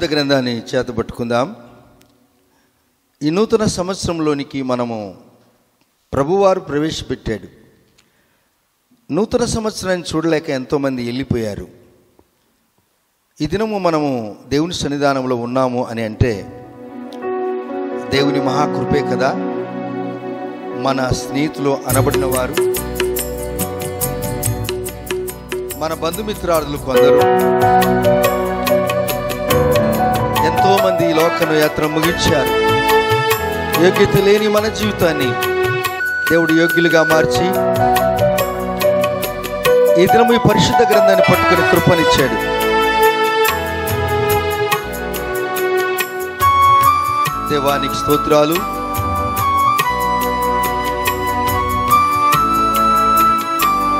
పరిశుద్ధ గ్రంథాన్ని చేతబట్టుకుందాం. ఈ నూతన సంవత్సరంలోనికి మనము ప్రభువారు ప్రవేశపెట్టాడు. నూతన సంవత్సరాన్ని చూడలేక ఎంతోమంది వెళ్ళిపోయారు. ఈ దినము మనము దేవుని సన్నిధానంలో ఉన్నాము అని అంటే దేవుని మహాకృపే కదా. మన స్నేహితులు అనబడిన వారు, మన బంధుమిత్రాదులు కొందరు, ఎంతోమంది ఈ లోకను యాత్ర ముగించారు. యోగ్యత లేని మన జీవితాన్ని దేవుడు యోగ్యులుగా మార్చి ఈ దినము ఈ పరిశుద్ధ గ్రంథాన్ని పట్టుకుని కృపనిచ్చాడు. దేవానికి స్తోత్రాలు.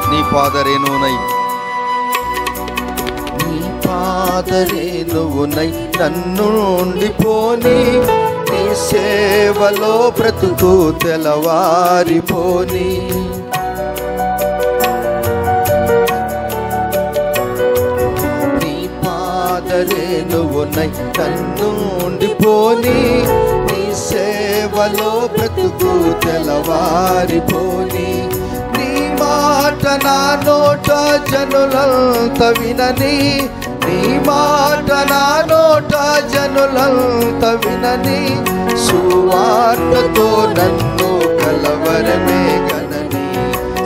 నీ పాదరేణువునై నన్ను ఉండిపోని, నీ సేవలో బ్రతుకు తెలవారిపోని. నీ పాదరేణువునై నన్ను ఉండిపోని, నీ సేవలో బ్రతుకు తెలవారిపోని. నీ మాట నా నోట జనులంత వినని, నీ మాట నా నోట జనులంత వినని. సువార్తతో నన్ను కలవరమే గనని,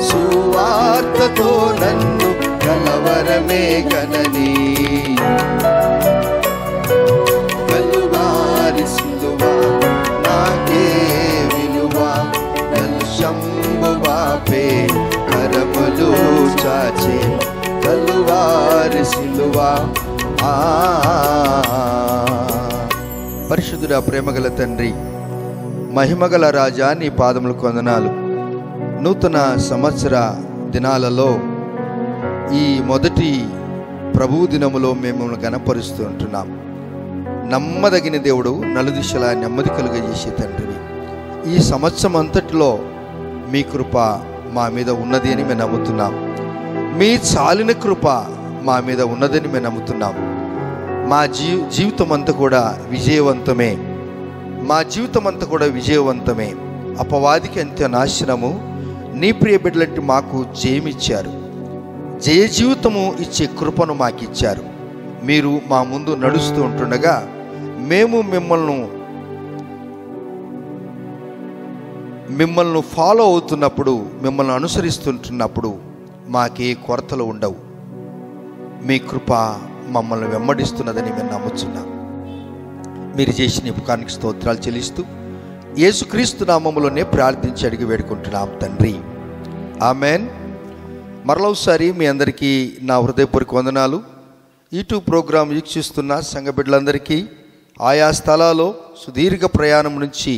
సువార్తతో నన్ను కలవరమే గనని. కలువారి సిలువ నాకే విలువ, శంభువాపే కరములు చాచే. కలువారి సిలువ. పరిశుద్ధుడా, ప్రేమగల తండ్రి, మహిమగల రాజా, నీ పాదములకు వందనాలు. నూతన సంవత్సర దినాలలో ఈ మొదటి ప్రభువు దినములో మేము గణపరుస్తూ ఉంటున్నాం. నమ్మదగిన దేవుడు, నలుదిశలా నెమ్మది కలుగజేసే తండ్రివి. ఈ సంవత్సరం అంతటిలో మీ కృప మా మీద ఉన్నది అని మేము నమ్ముతున్నాం. మీ చాలిన కృప మా మీద ఉన్నదని మేము నమ్ముతున్నాం. మా జీవితం అంతా కూడా విజయవంతమే. మా జీవితం అంతా కూడా విజయవంతమే. అపవాదికి అంత్య నాశనము. నీ ప్రియ బిడ్డలంటే మాకు జయమిచ్చారు. జయ జీవితము ఇచ్చే కృపను మాకిచ్చారు. మీరు మా ముందు నడుస్తూ ఉంటుండగా మేము మిమ్మల్ని ఫాలో అవుతున్నప్పుడు, మిమ్మల్ని అనుసరిస్తుంటున్నప్పుడు మాకే కొరతలు ఉండవు. మీ కృప మమ్మల్ని వెంబడిస్తున్నదని మేము నమ్ముచున్నాం. మీరు చేసిన ఉపకారానికి స్తోత్రాలు చెల్లిస్తూ యేసుక్రీస్తు నామములోనే ప్రార్థించి అడిగి వేడుకుంటున్నాం తండ్రి, ఆమెన్. మరలోసారి మీ అందరికీ నా హృదయపూర్వక వందనాలు. యూట్యూబ్ ప్రోగ్రాం వీక్షిస్తున్న సంఘ బిడ్డలందరికీ, ఆయా స్థలాల్లో సుదీర్ఘ ప్రయాణం నుంచి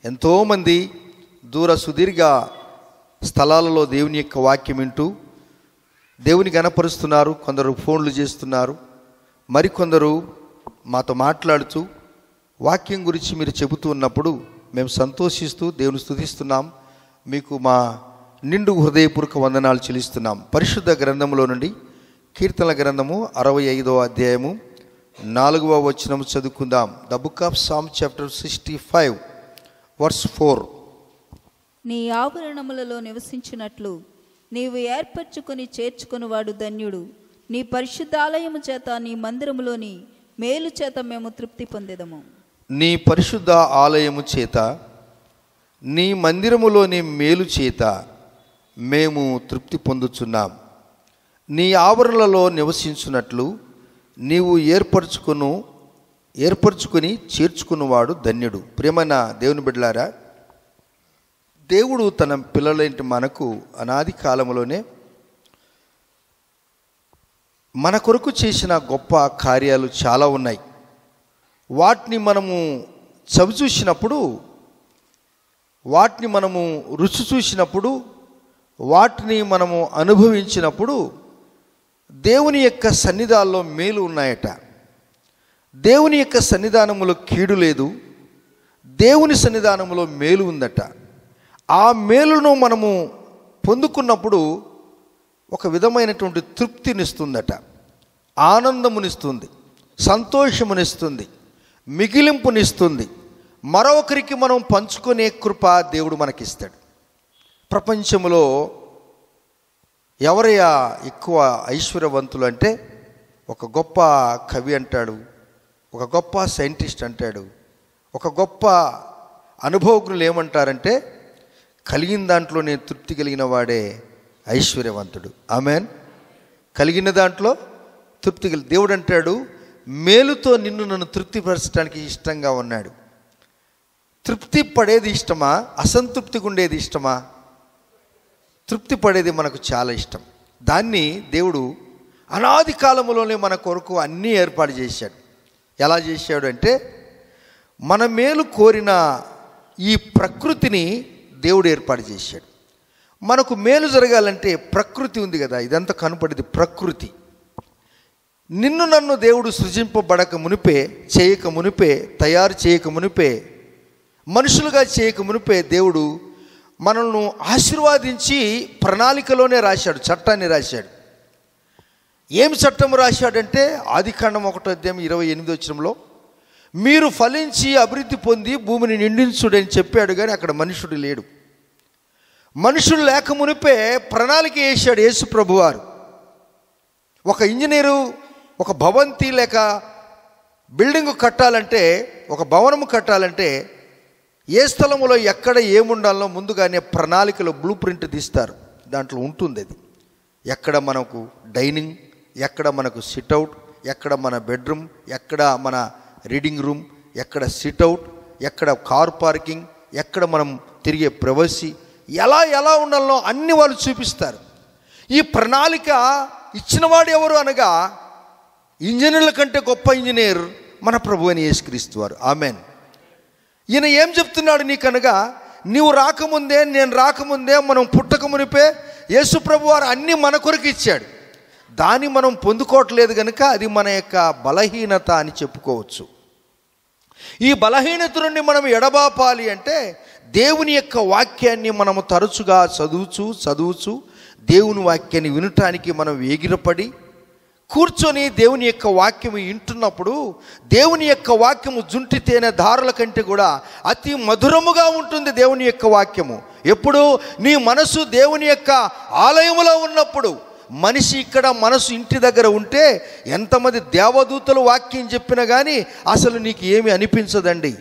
ఎంతోమంది దూర సుదీర్ఘ స్థలాలలో దేవుని యొక్క వాక్యం వింటూ దేవుని గణపరుస్తున్నారు. కొందరు ఫోన్లు చేస్తున్నారు, మరికొందరు మాతో మాట్లాడుతూ వాక్యం గురించి మీరు చెబుతూ ఉన్నప్పుడు మేము సంతోషిస్తూ దేవుని స్తుతిస్తున్నాం. మీకు మా నిండు హృదయపూర్వక వందనాలు చెల్లిస్తున్నాం. పరిశుద్ధ గ్రంథంలో నుండి కీర్తనల గ్రంథము 65వ అధ్యాయము 4వ వచనము చదువుకుందాం. The book of Psalm chapter 65 verse 4. నీ ఆవరణములలో నివసించినట్లు నీవు ఏర్పరచుకొని చేర్చుకునివాడు ధన్యుడు. నీ పరిశుద్ధాలయము చేత, నీ మందిరములోని మేలు చేత మేము తృప్తి పొందేదము. నీ పరిశుద్ధ ఆలయము చేత, నీ మందిరములోని మేలు చేత మేము తృప్తి పొందుచున్నాం. నీ ఆవరణలలో నివసించున్నట్లు నీవు ఏర్పరచుకొని చేర్చుకున్నవాడు ధన్యుడు. ప్రియమైన దేవుని బిడ్డలారా, దేవుడు తన పిల్లలంటి మనకు అనాది కాలంలోనే మన కొరకు చేసిన గొప్ప కార్యాలు చాలా ఉన్నాయి. వాటిని మనము చవి చూసినప్పుడు, వాటిని మనము రుచి చూసినప్పుడు, వాటిని మనము అనుభవించినప్పుడు దేవుని యొక్క సన్నిధానంలో మేలు ఉన్నాయట. దేవుని యొక్క సన్నిధానములో కీడు లేదు, దేవుని సన్నిధానములో మేలు ఉందట. ఆ మేలును మనము పొందుకున్నప్పుడు ఒక విధమైనటువంటి తృప్తినిస్తుందట, ఆనందమునిస్తుంది. సంతోషమునిస్తుంది, మిగిలింపునిస్తుంది, మరొకరికి మనం పంచుకునే కృప దేవుడు మనకిస్తాడు. ప్రపంచంలో ఎవరయ్యా ఎక్కువ ఐశ్వర్యవంతులు అంటే ఒక గొప్ప కవి అంటాడు, ఒక గొప్ప సైంటిస్ట్ అంటాడు, ఒక గొప్ప అనుభవజ్ఞులు ఏమంటారంటే కలిగిన దాంట్లో నేను తృప్తి కలిగిన వాడే ఐశ్వర్యవంతుడు. ఆమెన్. కలిగిన దాంట్లో తృప్తి కలిగి దేవుడు అంటాడు, మేలుతో నిన్ను నన్ను తృప్తిపరచడానికి ఇష్టంగా ఉన్నాడు. తృప్తి పడేది ఇష్టమా, అసంతృప్తిగా ఉండేది ఇష్టమా? తృప్తి పడేది మనకు చాలా ఇష్టం. దాన్ని దేవుడు అనాది కాలంలోనే మన కొరకు అన్నీ ఏర్పాటు చేశాడు. ఎలా చేశాడు అంటే మన మేలు కోరిన ఈ ప్రకృతిని దేవుడు ఏర్పాటు చేశాడు. మనకు మేలు జరగాలంటే ప్రకృతి ఉంది కదా, ఇదంతా కనపడేది ప్రకృతి. నిన్ను నన్ను దేవుడు సృజింపబడక మునిపే, చేయక మునిపే, తయారు చేయక మునిపే, మనుషులుగా చేయక మునిపే దేవుడు మనల్ని ఆశీర్వాదించి ప్రణాళికలోనే రాశాడు, చట్టాన్ని రాశాడు. ఏమి చట్టం రాశాడంటే ఆదికాండం 1:28 మీరు ఫలించి అభివృద్ధి పొంది భూమిని నిండించుడని చెప్పాడు. కానీ అక్కడ మనుషుడు లేడు. మనుషులు లేక మునిపే ప్రణాళిక వేశాడు యేసు ప్రభువారు. ఒక ఇంజనీరు ఒక భవంతి లేక బిల్డింగ్ కట్టాలంటే, ఒక భవనము కట్టాలంటే ఏ స్థలములో ఎక్కడ ఏముండాలో ముందుగానే ప్రణాళికలో బ్లూ ప్రింట్ తీస్తారు. దాంట్లో ఉంటుంది అది, ఎక్కడ మనకు డైనింగ్, ఎక్కడ మనకు సిట్అవుట్, ఎక్కడ మన బెడ్రూమ్, ఎక్కడ మన రీడింగ్ రూమ్, ఎక్కడ సిట్అవుట్, ఎక్కడ కార్ పార్కింగ్, ఎక్కడ మనం తిరిగే ప్రైవసీ, ఎలా ఉండాలో అన్ని వాళ్ళు చూపిస్తారు. ఈ ప్రణాళిక ఇచ్చినవాడు ఎవరు అనగా ఇంజనీర్ల కంటే గొప్ప ఇంజనీర్ మన ప్రభు అయిన యేసుక్రీస్తు వారు. ఆమెన్. ఈయన ఏం చెప్తున్నాడు నీకనగా, నీవు రాకముందే, నేను రాకముందే, మనం పుట్టక మునిపే యేసు ప్రభు వారు అన్నీ మన కొరకు ఇచ్చాడు. దాన్ని మనం పొందుకోవట్లేదు కనుక అది మన యొక్క బలహీనత అని చెప్పుకోవచ్చు. ఈ బలహీనత నుండి మనం ఎడబాపాలి అంటే దేవుని యొక్క వాక్యాన్ని మనము తరచుగా చదువుచు దేవుని వాక్యాన్ని వినటానికి మనం వేగిరపడి కూర్చొని దేవుని యొక్క వాక్యము వింటున్నప్పుడు దేవుని యొక్క వాక్యము జుంటి తేనె ధారల కంటే కూడా అతి మధురముగా ఉంటుంది దేవుని యొక్క వాక్యము. ఎప్పుడు నీ మనసు దేవుని యొక్క ఆలయములో ఉన్నప్పుడు. మనిషి ఇక్కడ మనసు ఇంటి దగ్గర ఉంటే ఎంతమంది దేవదూతలు వాక్యం చెప్పినా కానీ అసలు నీకు ఏమి అనిపించదండి.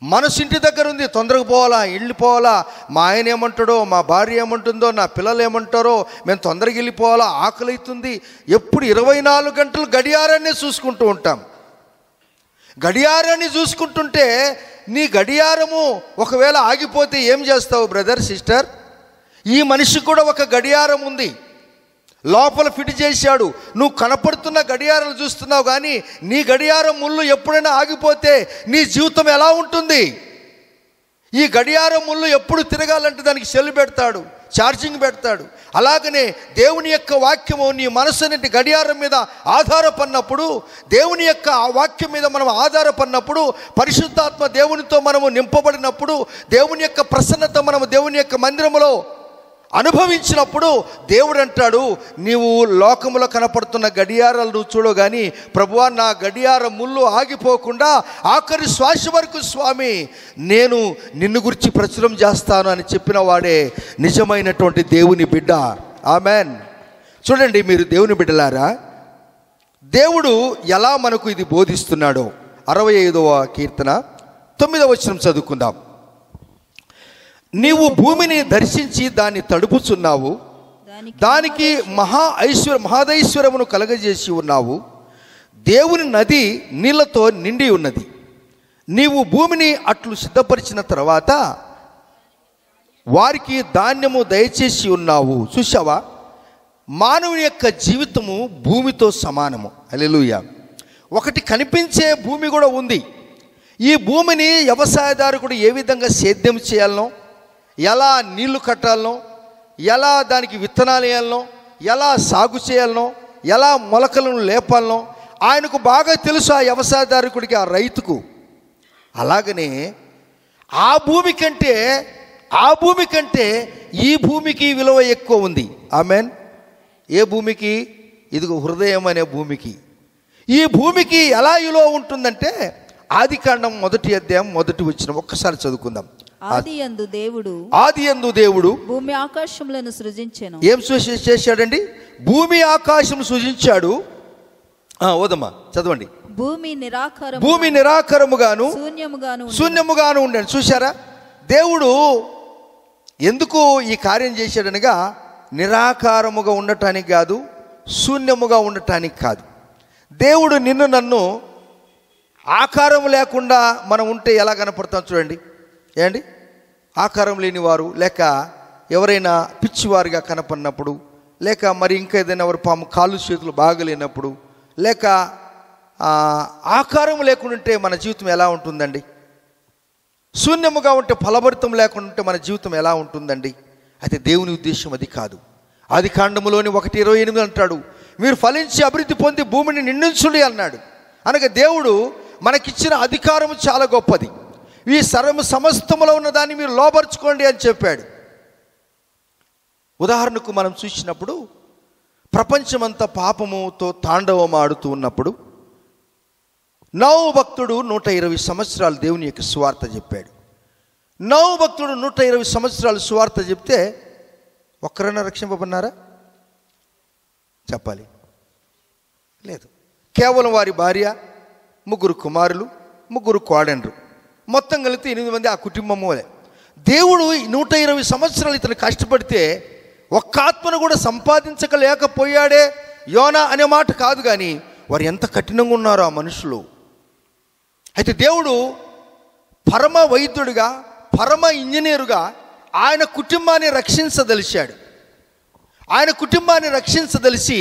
మనసు ఇంటి దగ్గర ఉంది, తొందరగా పోవాలా, వెళ్ళిపోవాలా, మా ఆయన ఏమంటాడో, మా భార్య ఏమంటుందో, నా పిల్లలు ఏమంటారో, మేము తొందరగా వెళ్ళిపోవాలా, ఆకలి అవుతుంది. ఎప్పుడు 24 గంటలు గడియారాన్ని చూసుకుంటూ ఉంటాం. గడియారాన్ని చూసుకుంటుంటే నీ గడియారము ఒకవేళ ఆగిపోతే ఏం చేస్తావు బ్రదర్, సిస్టర్? ఈ మనిషికి కూడా ఒక గడియారం ఉంది, లోపల ఫిట్ చేశాడు. నువ్వు కనపడుతున్న గడియారాలు చూస్తున్నావు కానీ నీ గడియారం ముళ్ళు ఎప్పుడైనా ఆగిపోతే నీ జీవితం ఎలా ఉంటుంది? ఈ గడియారం ముళ్ళు ఎప్పుడు తిరగాలంటే దానికి సెల్ పెడతాడు, ఛార్జింగ్ పెడతాడు. అలాగనే దేవుని యొక్క వాక్యము నీ మనసు అనేటి గడియారం మీద ఆధారపడినప్పుడు, దేవుని యొక్క ఆ వాక్యం మీద మనం ఆధారపడినప్పుడు, పరిశుద్ధాత్మ దేవునితో మనము నింపబడినప్పుడు, దేవుని యొక్క ప్రసన్నత మనము దేవుని యొక్క మందిరములో అనుభవించినప్పుడు దేవుడు అంటాడు, నీవు లోకములో కనపడుతున్న గడియారాలు నువ్వు చూడవు కానీ ప్రభువా నా గడియారం ముళ్ళు ఆగిపోకుండా ఆఖరి శ్వాస వరకు స్వామి నేను నిన్ను గురించి ప్రచురం చేస్తాను అని చెప్పిన వాడే నిజమైనటువంటి దేవుని బిడ్డ. ఆమెన్. చూడండి మీరు దేవుని బిడ్డలారా, దేవుడు ఎలా మనకు ఇది బోధిస్తున్నాడో 65వ కీర్తన 9వ వచనం చదువుకుందాం. నీవు భూమిని దర్శించి దాన్ని తడుపుచున్నావు, దానికి మహాదైశ్వర్యమును కలగజేసి ఉన్నావు. దేవుని నది నీళ్లతో నిండి ఉన్నది. నీవు భూమిని అట్లు సిద్ధపరిచిన తర్వాత వారికి ధాన్యము దయచేసి ఉన్నావు. చూసావా, మానవుని యొక్క జీవితము భూమితో సమానము. హల్లెలూయా. ఒకటి కనిపించే భూమి కూడా ఉంది. ఈ భూమిని వ్యవసాయదారుడు ఏ విధంగా సేద్యం చేయాలనో, ఎలా నీళ్లు కట్టాలనో, ఎలా దానికి విత్తనాలు వేయాలనో, ఎలా సాగు చేయాలనో, ఎలా మొలకలను లేపాలనో ఆయనకు బాగా తెలుసు. ఆ వ్యవసాయదారుడికి, ఆ రైతుకు. అలాగనే ఆ భూమి కంటే ఈ భూమికి విలువ ఎక్కువ ఉంది. ఆమెన్. ఏ భూమికి? ఇదిగో హృదయం అనే భూమికి. ఈ భూమికి ఎలా ఇలో ఉంటుందంటే ఆదికాండం 1వ అధ్యాయం 1వ వచనం ఒక్కసారి చదువుకుందాం. ఆదియందు దేవుడు భూమి ఆకాశములను సృజించెను. ఏం చేశాడండి? భూమి ఆకాశం సృజించాడు. ఓదమ్మా చదవండి. భూమి నిరాకారముగాను శూన్యముగాను ఉండండి. చూశారా, దేవుడు ఎందుకు ఈ కార్యం చేశాడనగా నిరాకారముగా ఉండటానికి కాదు, శూన్యముగా ఉండటానికి కాదు. దేవుడు నిన్ను నన్ను ఆకారం లేకుండా మనం ఉంటే ఎలా కనపడతాం చూడండి. ఏండి, ఆకారం లేని వారు, లేక ఎవరైనా పిచ్చివారిగా కనపడినప్పుడు, లేక మరి ఇంకా ఏదైనా ఎవరు పాము కాళ్ళు చేతులు బాగలేనప్పుడు, లేక ఆకారం లేకుండా ఉంటే మన జీవితం ఎలా ఉంటుందండి? శూన్యముగా ఉంటే, ఫలభరితం లేకుండా ఉంటే మన జీవితం ఎలా ఉంటుందండి? అయితే దేవుని ఉద్దేశం అది కాదు. ఆదికాండములోని 1:28 అంటాడు, మీరు ఫలించి అభివృద్ధి పొంది భూమిని నిండించుడి అన్నాడు. అనగా దేవుడు మనకిచ్చిన అధికారం చాలా గొప్పది. ఈ సమస్తములో ఉన్న దాన్ని మీరు లోబర్చుకోండి అని చెప్పాడు. ఉదాహరణకు మనం చూసినప్పుడు ప్రపంచమంతా పాపముతో తాండవం ఆడుతూ ఉన్నప్పుడు నోవహు భక్తుడు 120 సంవత్సరాలు దేవుని యొక్క సువార్త చెప్పాడు. నోవహు భక్తుడు 120 సంవత్సరాలు సువార్త చెప్తే ఒక్కరైనా రక్షింపబడినారా? చెప్పాలి. లేదు. కేవలం వారి భార్య, 3 కుమారులు, 3 కోడెండ్రు, మొత్తం కలిపితే 8 మంది ఆ కుటుంబము. దేవుడు 120 సంవత్సరాలు ఇతను కష్టపడితే ఒక్క ఆత్మను కూడా సంపాదించలేకపోయాడే. యోనా అనే మాట కాదు, కానీ వారు ఎంత కఠినంగా ఉన్నారో ఆ మనుషులు. అయితే దేవుడు పరమ వైద్యుడిగా, పరమ ఇంజనీరుగా ఆయన కుటుంబాన్ని రక్షించదలిచాడు. ఆయన కుటుంబాన్ని రక్షించదలిచి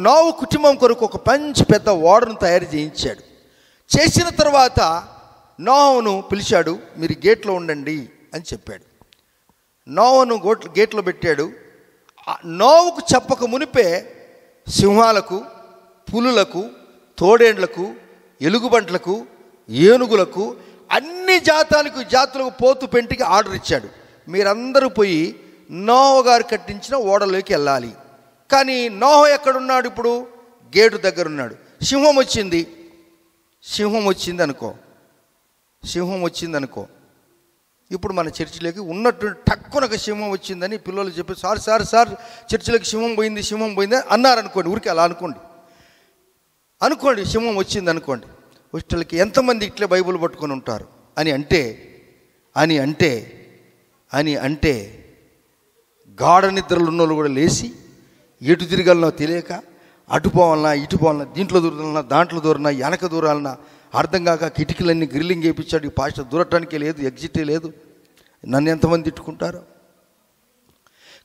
నోవహు కుటుంబం కొరకు ఒక పెద్ద ఓడను తయారు చేయించాడు. చేసిన తర్వాత నోవహును పిలిచాడు, మీరు గేట్లో ఉండండి అని చెప్పాడు. నోవహును గేట్లో పెట్టాడు. నోవహుకు చెప్పక మునిపే సింహాలకు, పులులకు, తోడేండ్లకు, ఎలుగుబంట్లకు, ఏనుగులకు, అన్ని జాతులకు పోతు పెంటికి ఆర్డర్ ఇచ్చాడు. మీరందరూ పోయి నోవహు గారు కట్టించిన ఓడలోకి వెళ్ళాలి. కానీ నోవహు ఎక్కడున్నాడు? ఇప్పుడు గేటు దగ్గర ఉన్నాడు. సింహం వచ్చింది అనుకో. ఇప్పుడు మన చర్చిలోకి ఉన్నట్టు టక్కునొక సింహం వచ్చిందని పిల్లలు చెప్పి, సార్ చర్చిలోకి సింహం పోయింది అన్నారనుకోండి. ఊరికి అలా అనుకోండి సింహం వచ్చింది అనుకోండి. హాస్టల్కి ఎంతమంది ఇట్లే బైబిల్ పట్టుకొని ఉంటారు అని అంటే గాఢ నిద్రలు ఉన్నోళ్ళు కూడా లేచి ఎటు తిరగాలనో తెలియక అటు పోవాలన్నా ఇటు పోవాలన్నా, దీంట్లో దూరాలన్నా దాంట్లో దూరాలన్నా, వెనక దూరాలన్నా అర్థం కాక కిటికీలన్నీ గ్రిల్లింగ్ వేయించాడు. ఈ పాస్టర్ దూరటానికే లేదు, ఎగ్జిటే లేదు. నన్ను ఎంతమంది తిట్టుకుంటారు.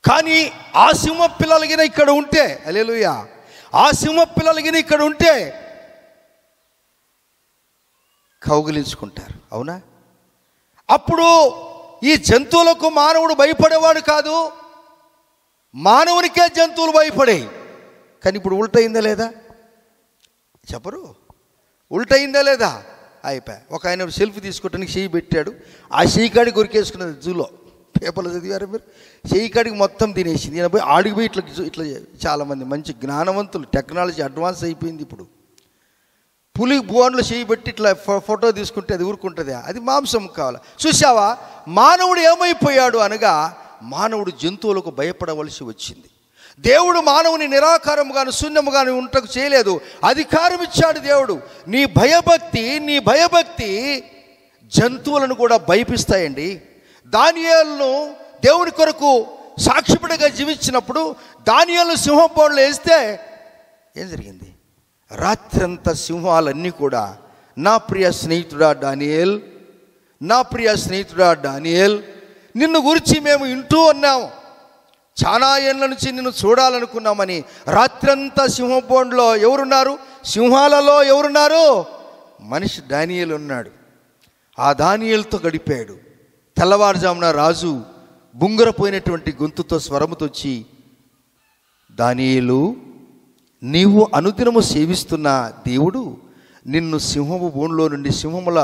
కానీ ఆ సింహ పిల్లలగిన ఇక్కడ ఉంటే, హల్లెలూయా, ఆ సింహ పిల్లలగిన ఇక్కడ ఉంటే కౌగిలించుకుంటారు. అవునా? అప్పుడు ఈ జంతువులకు మానవుడు భయపడేవాడు కాదు, మానవునికే జంతువులు భయపడే. కానీ ఇప్పుడు ఉల్టయిందా లేదా? చెప్పరు. ఉల్టయిందా లేదా? అయిపోయా. ఒక ఆయన సెల్ఫీ తీసుకోవటానికి చెయ్యి పెట్టాడు. ఆ చెయ్యి కాడికి కొరికేసుకున్నది. జూలో పేపర్లు చదివారు మీరు? చెయ్యి కాడికి మొత్తం తినేసింది. ఈయన పోయి ఆడికి పోయి ఇట్లా చాలామంది మంచి జ్ఞానవంతులు, టెక్నాలజీ అడ్వాన్స్ అయిపోయింది. ఇప్పుడు పులి బోన్లో చెయ్యి పెట్టి ఇట్లా ఫోటో తీసుకుంటే అది ఊరుకుంటుంది. అది మాంసం కావాలి. చూసావా, మానవుడు ఏమైపోయాడు అనగా మానవుడు జంతువులకు భయపడవలసి వచ్చింది. దేవుడు మానవుని నిరాకారముగాను శూన్యముగాను ఉంటకు చేయలేదు, అధికారం ఇచ్చాడు దేవుడు. నీ భయభక్తి జంతువులను కూడా భయపిస్తాయండి. దానియేలును దేవుని కొరకు సాక్షిపడిగా జీవించినప్పుడు దానియేలు సింహం బోన్లో వేస్తే ఏం జరిగింది? రాత్రంతా సింహాలన్నీ కూడా నా ప్రియ స్నేహితుడా డానియేల్, నిన్ను గురించి మేము వింటూ ఉన్నాము, చాలా ఏళ్ళ నుంచి నిన్ను చూడాలనుకున్నామని రాత్రంతా సింహం బోన్లో ఎవరున్నారు? సింహాలలో ఎవరున్నారు? మనిషి దానియేలు ఉన్నాడు. ఆ దానియేలుతో గడిపాడు. తెల్లవారుజామున రాజు బుంగరపోయినటువంటి గొంతుతో స్వరముతో వచ్చి, దానియేలు, నీవు అనుదినము సేవిస్తున్న దేవుడు నిన్ను సింహము బోన్లో నుండి, సింహముల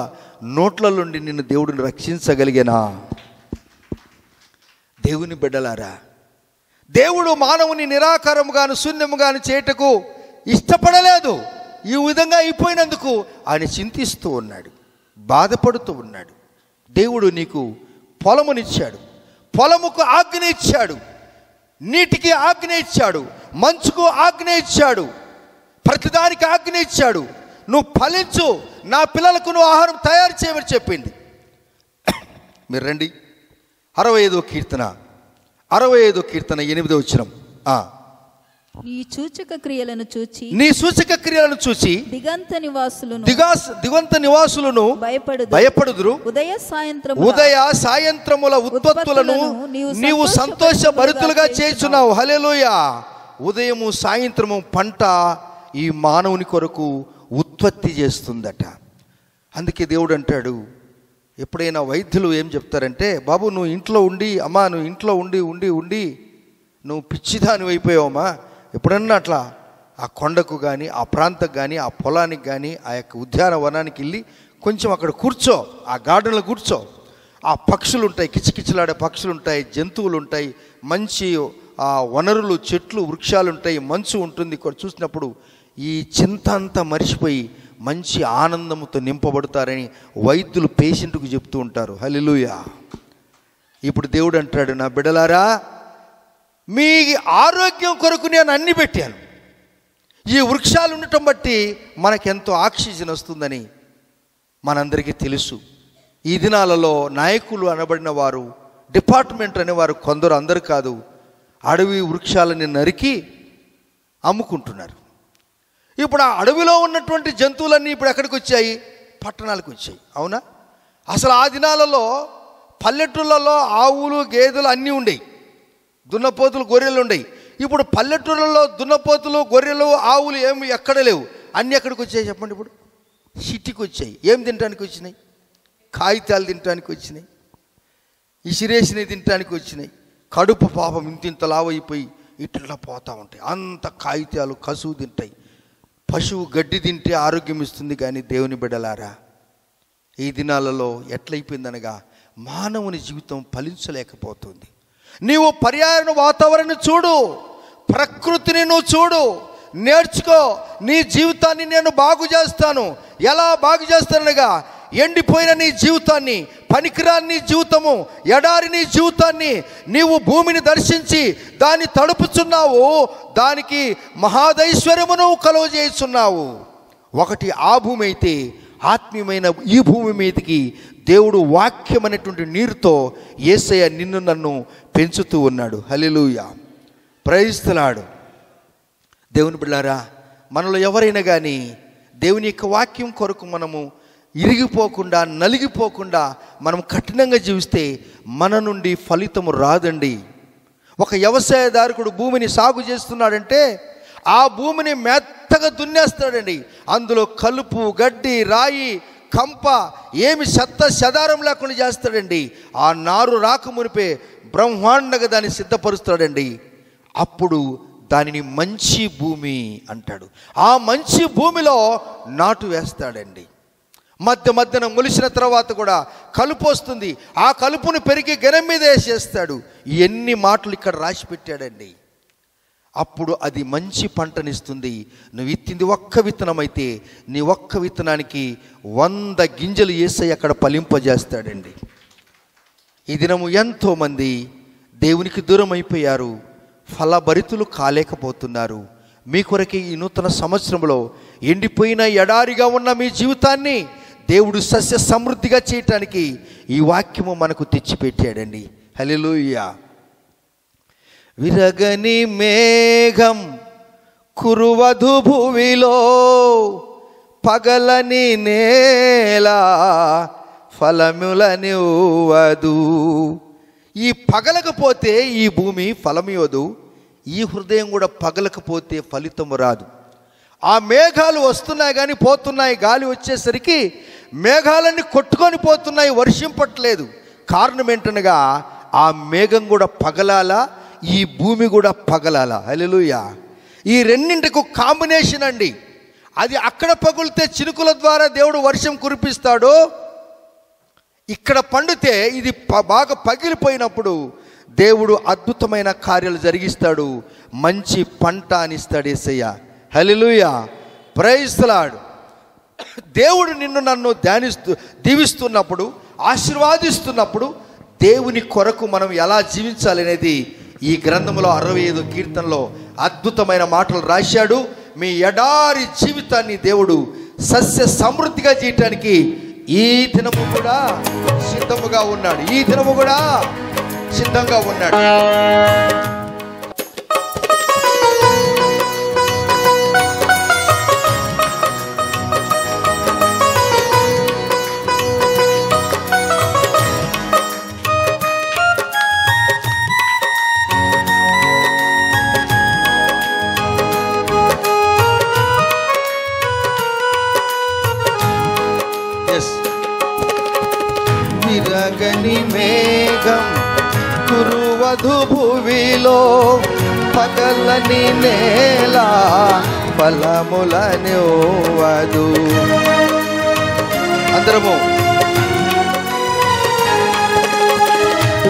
నోట్ల నుండి నిన్ను దేవుడిని రక్షించగలిగేనా? దేవుని బిడ్డలారా, దేవుడు మానవుని నిరాకారముగాను శూన్యముగాను చేయటకు ఇష్టపడలేదు. ఈ విధంగా అయిపోయినందుకు ఆయన చింతిస్తూ ఉన్నాడు, బాధపడుతూ ఉన్నాడు. దేవుడు నీకు పొలమునిచ్చాడు, పొలముకు ఆజ్ఞ ఇచ్చాడు, నీటికి ఆజ్ఞ ఇచ్చాడు, మంచుకు ఆజ్ఞ ఇచ్చాడు, ప్రతిదానికి ఆజ్ఞ ఇచ్చాడు. నువ్వు ఫలించు, నా పిల్లలకు నువ్వు ఆహారం తయారు చేయమని చెప్పింది. మీరు రండి 65వ కీర్తన 8వ వచనం. నీ సూచక క్రియలను చూచి, నీ సూచక క్రియలను చూసి దిగంత నివాసులను భయపడుదురు. ఉదయ సాయంత్రముల ఉత్పత్తులను నీవు సంతోష భరితులుగా చేయుచున్నావు. హల్లెలూయా. ఉదయము సాయంత్రము పంట ఈ మానవుని కొరకు ఉత్పత్తి చేస్తుందట. అందుకే దేవుడు అంటాడు, ఎప్పుడైనా వైద్యులు ఏం చెప్తారంటే, బాబు నువ్వు ఇంట్లో ఉండి, అమ్మా నువ్వు ఇంట్లో ఉండి ఉండి ఉండి నువ్వు పిచ్చిదాని అయిపోయావమ్మా, ఎప్పుడన్నా అట్లా ఆ కొండకు కానీ, ఆ ప్రాంతం కానీ, ఆ పొలానికి కానీ, ఆ యొక్క ఉద్యానవనానికి వెళ్ళి కొంచెం అక్కడ కూర్చో, ఆ గార్డెన్లో కూర్చో. ఆ పక్షులు ఉంటాయి, కిచకిచలాడే పక్షులు ఉంటాయి, జంతువులు ఉంటాయి, మంచి ఆ వనరులు, చెట్లు, వృక్షాలు ఉంటాయి, మంచు ఉంటుంది. ఇక్కడ చూసినప్పుడు ఈ చింత అంతా మరిచిపోయి మంచి ఆనందంతో నింపబడతారని వైద్యులు పేషెంట్కు చెప్తూ ఉంటారు. హల్లెలూయా. ఇప్పుడు దేవుడు అంటాడు, నా బిడ్డలారా, మీ ఆరోగ్యం కొరకు నేను అన్ని పెట్టాను. ఈ వృక్షాలు ఉండటం బట్టి మనకెంతో ఆక్సిజన్ వస్తుందని మనందరికీ తెలుసు. ఈ దినాలలో నాయకులు అనబడిన వారు, డిపార్ట్మెంట్ అనేవారు కొందరు, అందరు కాదు, అడవి వృక్షాలని నరికి అమ్ముకుంటున్నారు. ఇప్పుడు ఆ అడవిలో ఉన్నటువంటి జంతువులన్నీ ఇప్పుడు ఎక్కడికి వచ్చాయి? పట్టణాలకు వచ్చాయి. అవునా? అసలు ఆ దినాలలో పల్లెటూళ్ళలో ఆవులు, గేదెలు అన్నీ ఉండేవి, దున్నపోతులు, గొర్రెలు ఉండేవి. ఇప్పుడు పల్లెటూళ్ళలో దున్నపోతులు, గొర్రెలు, ఆవులు ఏమి ఎక్కడ లేవు. అన్నీ ఎక్కడికి వచ్చాయి చెప్పండి? ఇప్పుడు సిటీకి వచ్చాయి. ఏం తినడానికి వచ్చినాయి? కాగితాలు తినడానికి వచ్చినాయి, ఇసిరేసినవి తినడానికి వచ్చినాయి. కడుపు పాపం ఇంత లావైపోయి ఇట్లా పోతూ ఉంటాయి. అంత కాగితాలు, కసువు తింటాయి. పశువు గడ్డి తింటే ఆరోగ్యం ఇస్తుంది, కానీ దేవుని బిడ్డలారా, ఈ దినాలలో ఎట్లయిపోయిందనగా మానవుని జీవితం ఫలించలేకపోతుంది. నీవు పర్యావరణ వాతావరణాన్ని చూడు, ప్రకృతిని నువ్వు చూడు, నేర్చుకో. నీ జీవితాన్ని నేను బాగు చేస్తాను. ఎలా బాగు చేస్తాననగా, ఎండిపోయిన నీ జీవితాన్ని, పనికిరాని నీ జీవితము, ఎడారి నీ జీవితాన్ని నీవు భూమిని దర్శించి దాన్ని తడుపుచున్నావు, దానికి మహాదైశ్వర్యము నువ్వు కలుగజేస్తున్నావు. ఒకటి ఆ భూమి అయితే, ఆత్మీయమైన ఈ భూమి మీదకి దేవుడు వాక్యం అనేటువంటి నీరుతో యేసయ్య నిన్ను నన్ను పెంచుతూ ఉన్నాడు. హల్లెలూయా. Praise the Lord. దేవుని బిడ్డలారా, మనలో ఎవరైనా కానీ దేవుని యొక్క వాక్యం కొరకు మనము ఇరిగిపోకుండా, నలిగిపోకుండా మనం కఠినంగా జీవిస్తే మన నుండి ఫలితము రాదండి. ఒక వ్యవసాయదారుడు భూమిని సాగు చేస్తున్నాడంటే ఆ భూమిని మెత్తగా దున్నేస్తాడండి. అందులో కలుపు, గడ్డి, రాయి, కంప ఏమి చెదారం లేకుండా చేస్తాడండి. ఆ నారు రాకమునిపే బ్రహ్మాండంగా దాన్ని సిద్ధపరుస్తాడండి. అప్పుడు దానిని మంచి భూమి అంటాడు. ఆ మంచి భూమిలో నాటు వేస్తాడండి. మధ్యన మొలిసిన తర్వాత కూడా కలుపు వస్తుంది. ఆ కలుపును పెరిగి గెనం మీద వేసేస్తాడు. ఎన్ని మాటలు ఇక్కడ రాసి పెట్టాడండి. అప్పుడు అది మంచి పంటనిస్తుంది. నువ్వు విత్తింది ఒక్క విత్తనం అయితే నీ ఒక్క విత్తనానికి 100 గింజలు యేసయ్య అక్కడ ఫలింపజేస్తాడండి. ఈ దినము ఎంతోమంది దేవునికి దూరం అయిపోయారు, ఫలభరితులు కాలేకపోతున్నారు. మీ కొరకే ఈ నూతన సంవత్సరంలో ఎండిపోయిన ఎడారిగా ఉన్న మీ జీవితాన్ని దేవుడు సస్య సమృద్ధిగా చేయటానికి ఈ వాక్యము మనకు తెచ్చిపెట్టాడండి. హల్లెలూయా. విరగని మేఘం కురువధు భూమిలో, పగలని నేల ఫలములనివ్వదు. ఈ పగలకపోతే ఈ భూమి ఫలమివ్వదు, ఈ హృదయం కూడా పగలకపోతే ఫలితము రాదు. ఆ మేఘాలు వస్తున్నాయి కానీ పోతున్నాయి. గాలి వచ్చేసరికి మేఘాలన్నీ కొట్టుకొని పోతున్నాయి, వర్షింపట్లేదు. కారణం ఏంటనగా ఆ మేఘం కూడా పగలాలా, ఈ భూమి కూడా పగలాలా. హల్లెలూయా. ఈ రెండింటికి కాంబినేషన్ అండి. అది అక్కడ పగులితే చినుకుల ద్వారా దేవుడు వర్షం కురిపిస్తాడు. ఇక్కడ పండితే ఇది బాగా పగిలిపోయినప్పుడు దేవుడు అద్భుతమైన కార్యాలు జరిగిస్తాడు, మంచి పంట అనిస్తాడు Yesayya. Hallelujah. Praise the Lord. దేవుడు నిన్ను నన్ను దీవిస్తున్నప్పుడు, ఆశీర్వాదిస్తున్నప్పుడు దేవుని కొరకు మనం ఎలా జీవించాలి అనేది ఈ గ్రంథంలో 65 కీర్తనలో అద్భుతమైన మాటలు రాశాడు. మీ ఎడారి జీవితాన్ని దేవుడు సస్య సమృద్ధిగా చేయటానికి ఈ దినము కూడా సిద్ధముగా ఉన్నాడు. ఈ దినము కూడా సిద్ధంగా ఉన్నాడు. విరగని మేఘం కురువధు భువిలో, పగలని నేల ఫలములనివ్వదు. అందరము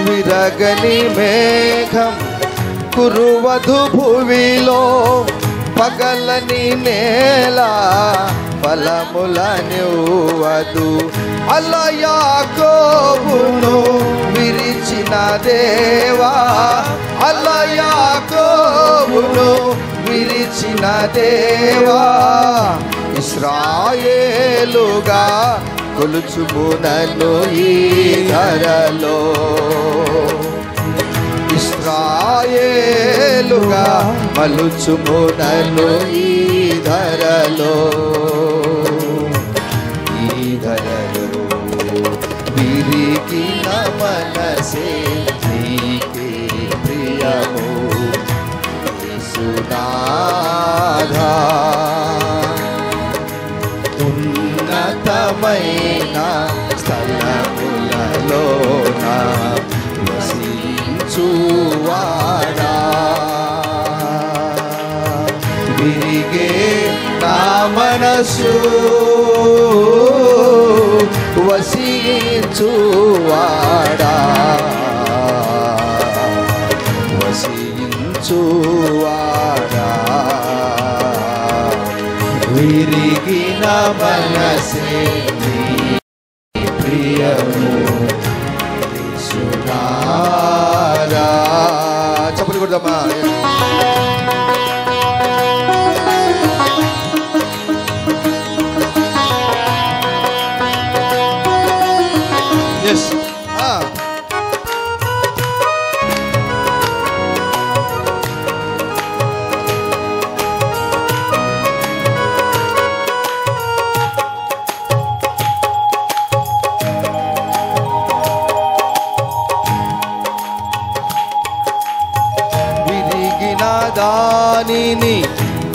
విరగని మేఘం కురువధు భువిలో, పగలని నేల ఫలములనివ్వదు. అలా యాకోబును విరిచిన దేవా, అలా యాకోబును విరిచిన దేవా, ఇశ్రాయేలుగా కొలుచుము నన్ను ఈ ధరలో. ఇశ్రాయేలుగా మలుచుము నన్ను ఈ ధరలో. ఈ ధరలో విరిగిన మనసే నీకే ప్రియము యేసునాథా. ఉన్నతమైన స్థలములలోన వసించువాడా, విరిగే నా మనసు వసించువాడా, వసించువాడా. విరిగిన మనసే నీ ప్రియము యేసునాథా. చప్పట్లు కొడదామా? ఎస్. విరిగిన దానిని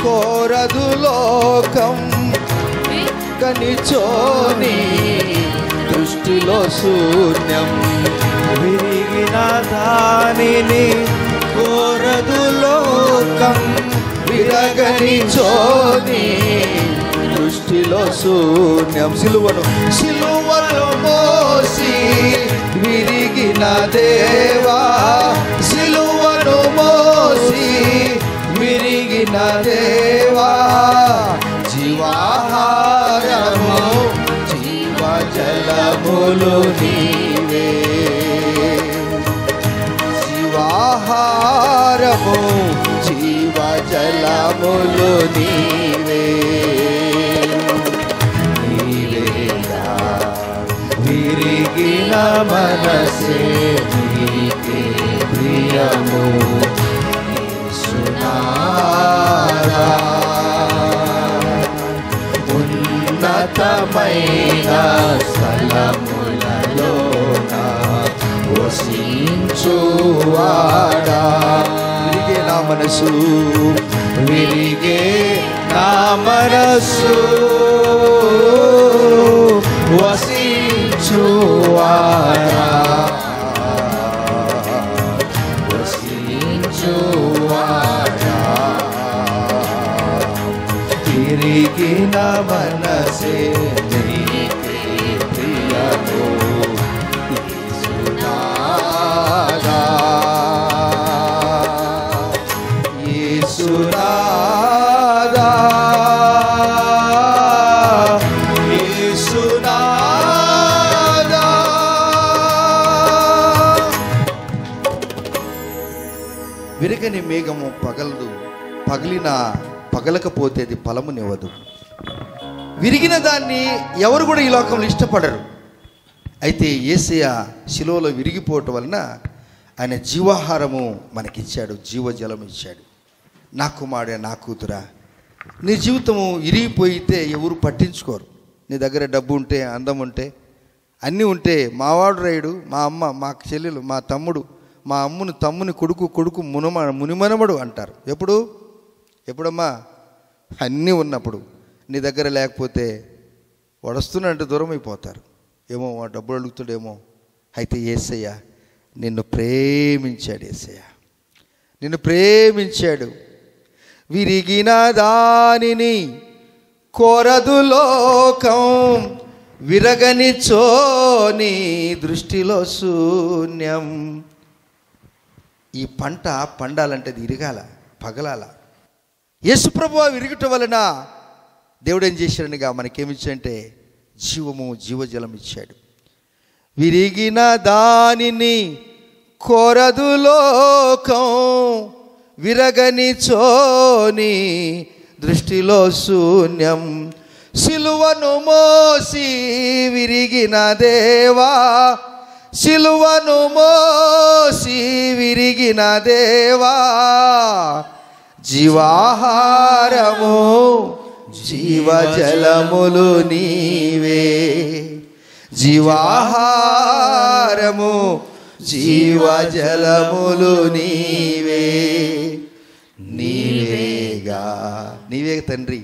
కోరదు లోకం, కనిచోని దృష్టిలో శూన్యం. విరిగిన దానిని కోరదు లోకం, విరగని చోని దృష్టిలో శూన్యం. సిలువను మోసి విరిగిన దేవా, సిలువను మోసి విరిగిన దేవా, జీవాహారము జలములు నీవే, జీవాహారము జీవ జలములు నీవే. నీవేగా విరిగిన మనసే నీకే ప్రియము యేసునాథా. ఉన్నతమైన స్థలములలోన వసించువాడా, విరిగే నా మనసు, విరిగే నా మనసు వసించువాడా, వసించువాడా. విరిగిన మనసే నీకే ప్రియము యేసునాథా. యేసునాథా మేఘము పగలదు, పగలకపోతే అది ఫలమునివ్వదు. విరిగిన దాన్ని ఎవరు కూడా ఈ లోకంలో ఇష్టపడరు. అయితే యేసయ్య శిలువలో విరిగిపోవటం వలన ఆయన జీవాహారము మనకిచ్చాడు, జీవజలం ఇచ్చాడు. నా కుమారుడే, నా కూతురా, నీ జీవితము ఇరిగిపోయితే ఎవరు పట్టించుకోరు. నీ దగ్గర డబ్బు ఉంటే, అందం ఉంటే, అన్నీ ఉంటే, మావాడు రైడు, మా అమ్మ, మా చెల్లెలు, మా తమ్ముడు, మా తమ్ముని కొడుకు మునిమనమడు అంటారు. ఎప్పుడమ్మా? అన్నీ ఉన్నప్పుడు. నీ దగ్గర లేకపోతే వడస్తున్నంటే దూరం అయిపోతారు. ఏమో వాడు డబ్బులు అడుగుతాడేమో. అయితే యేసయ్య నిన్ను ప్రేమించాడు. యేసయ్య నిన్ను ప్రేమించాడు. విరిగిన దానిని కోరదు లోకం, విరగనిచో నీ దృష్టిలో శూన్యం. ఈ పంట పండాలంటే అది ఇరగాల, పగలాల. యేసుప్రభువు విరగటం వలన దేవుడు ఏం చేశాడనిగా మనకేమిచ్చాడంటే జీవజలం ఇచ్చాడు. విరిగిన దానిని కోరదు లోకం, విరగనిచో నీ దృష్టిలో శూన్యం. సిలువను మోసి విరిగిన దేవా, సిలువను మోసి విరిగిన దేవా, జీవాహారము జీవజలములు నీవే, జీవాహారము జీవజలములు నీవే, నీవే తండ్రి.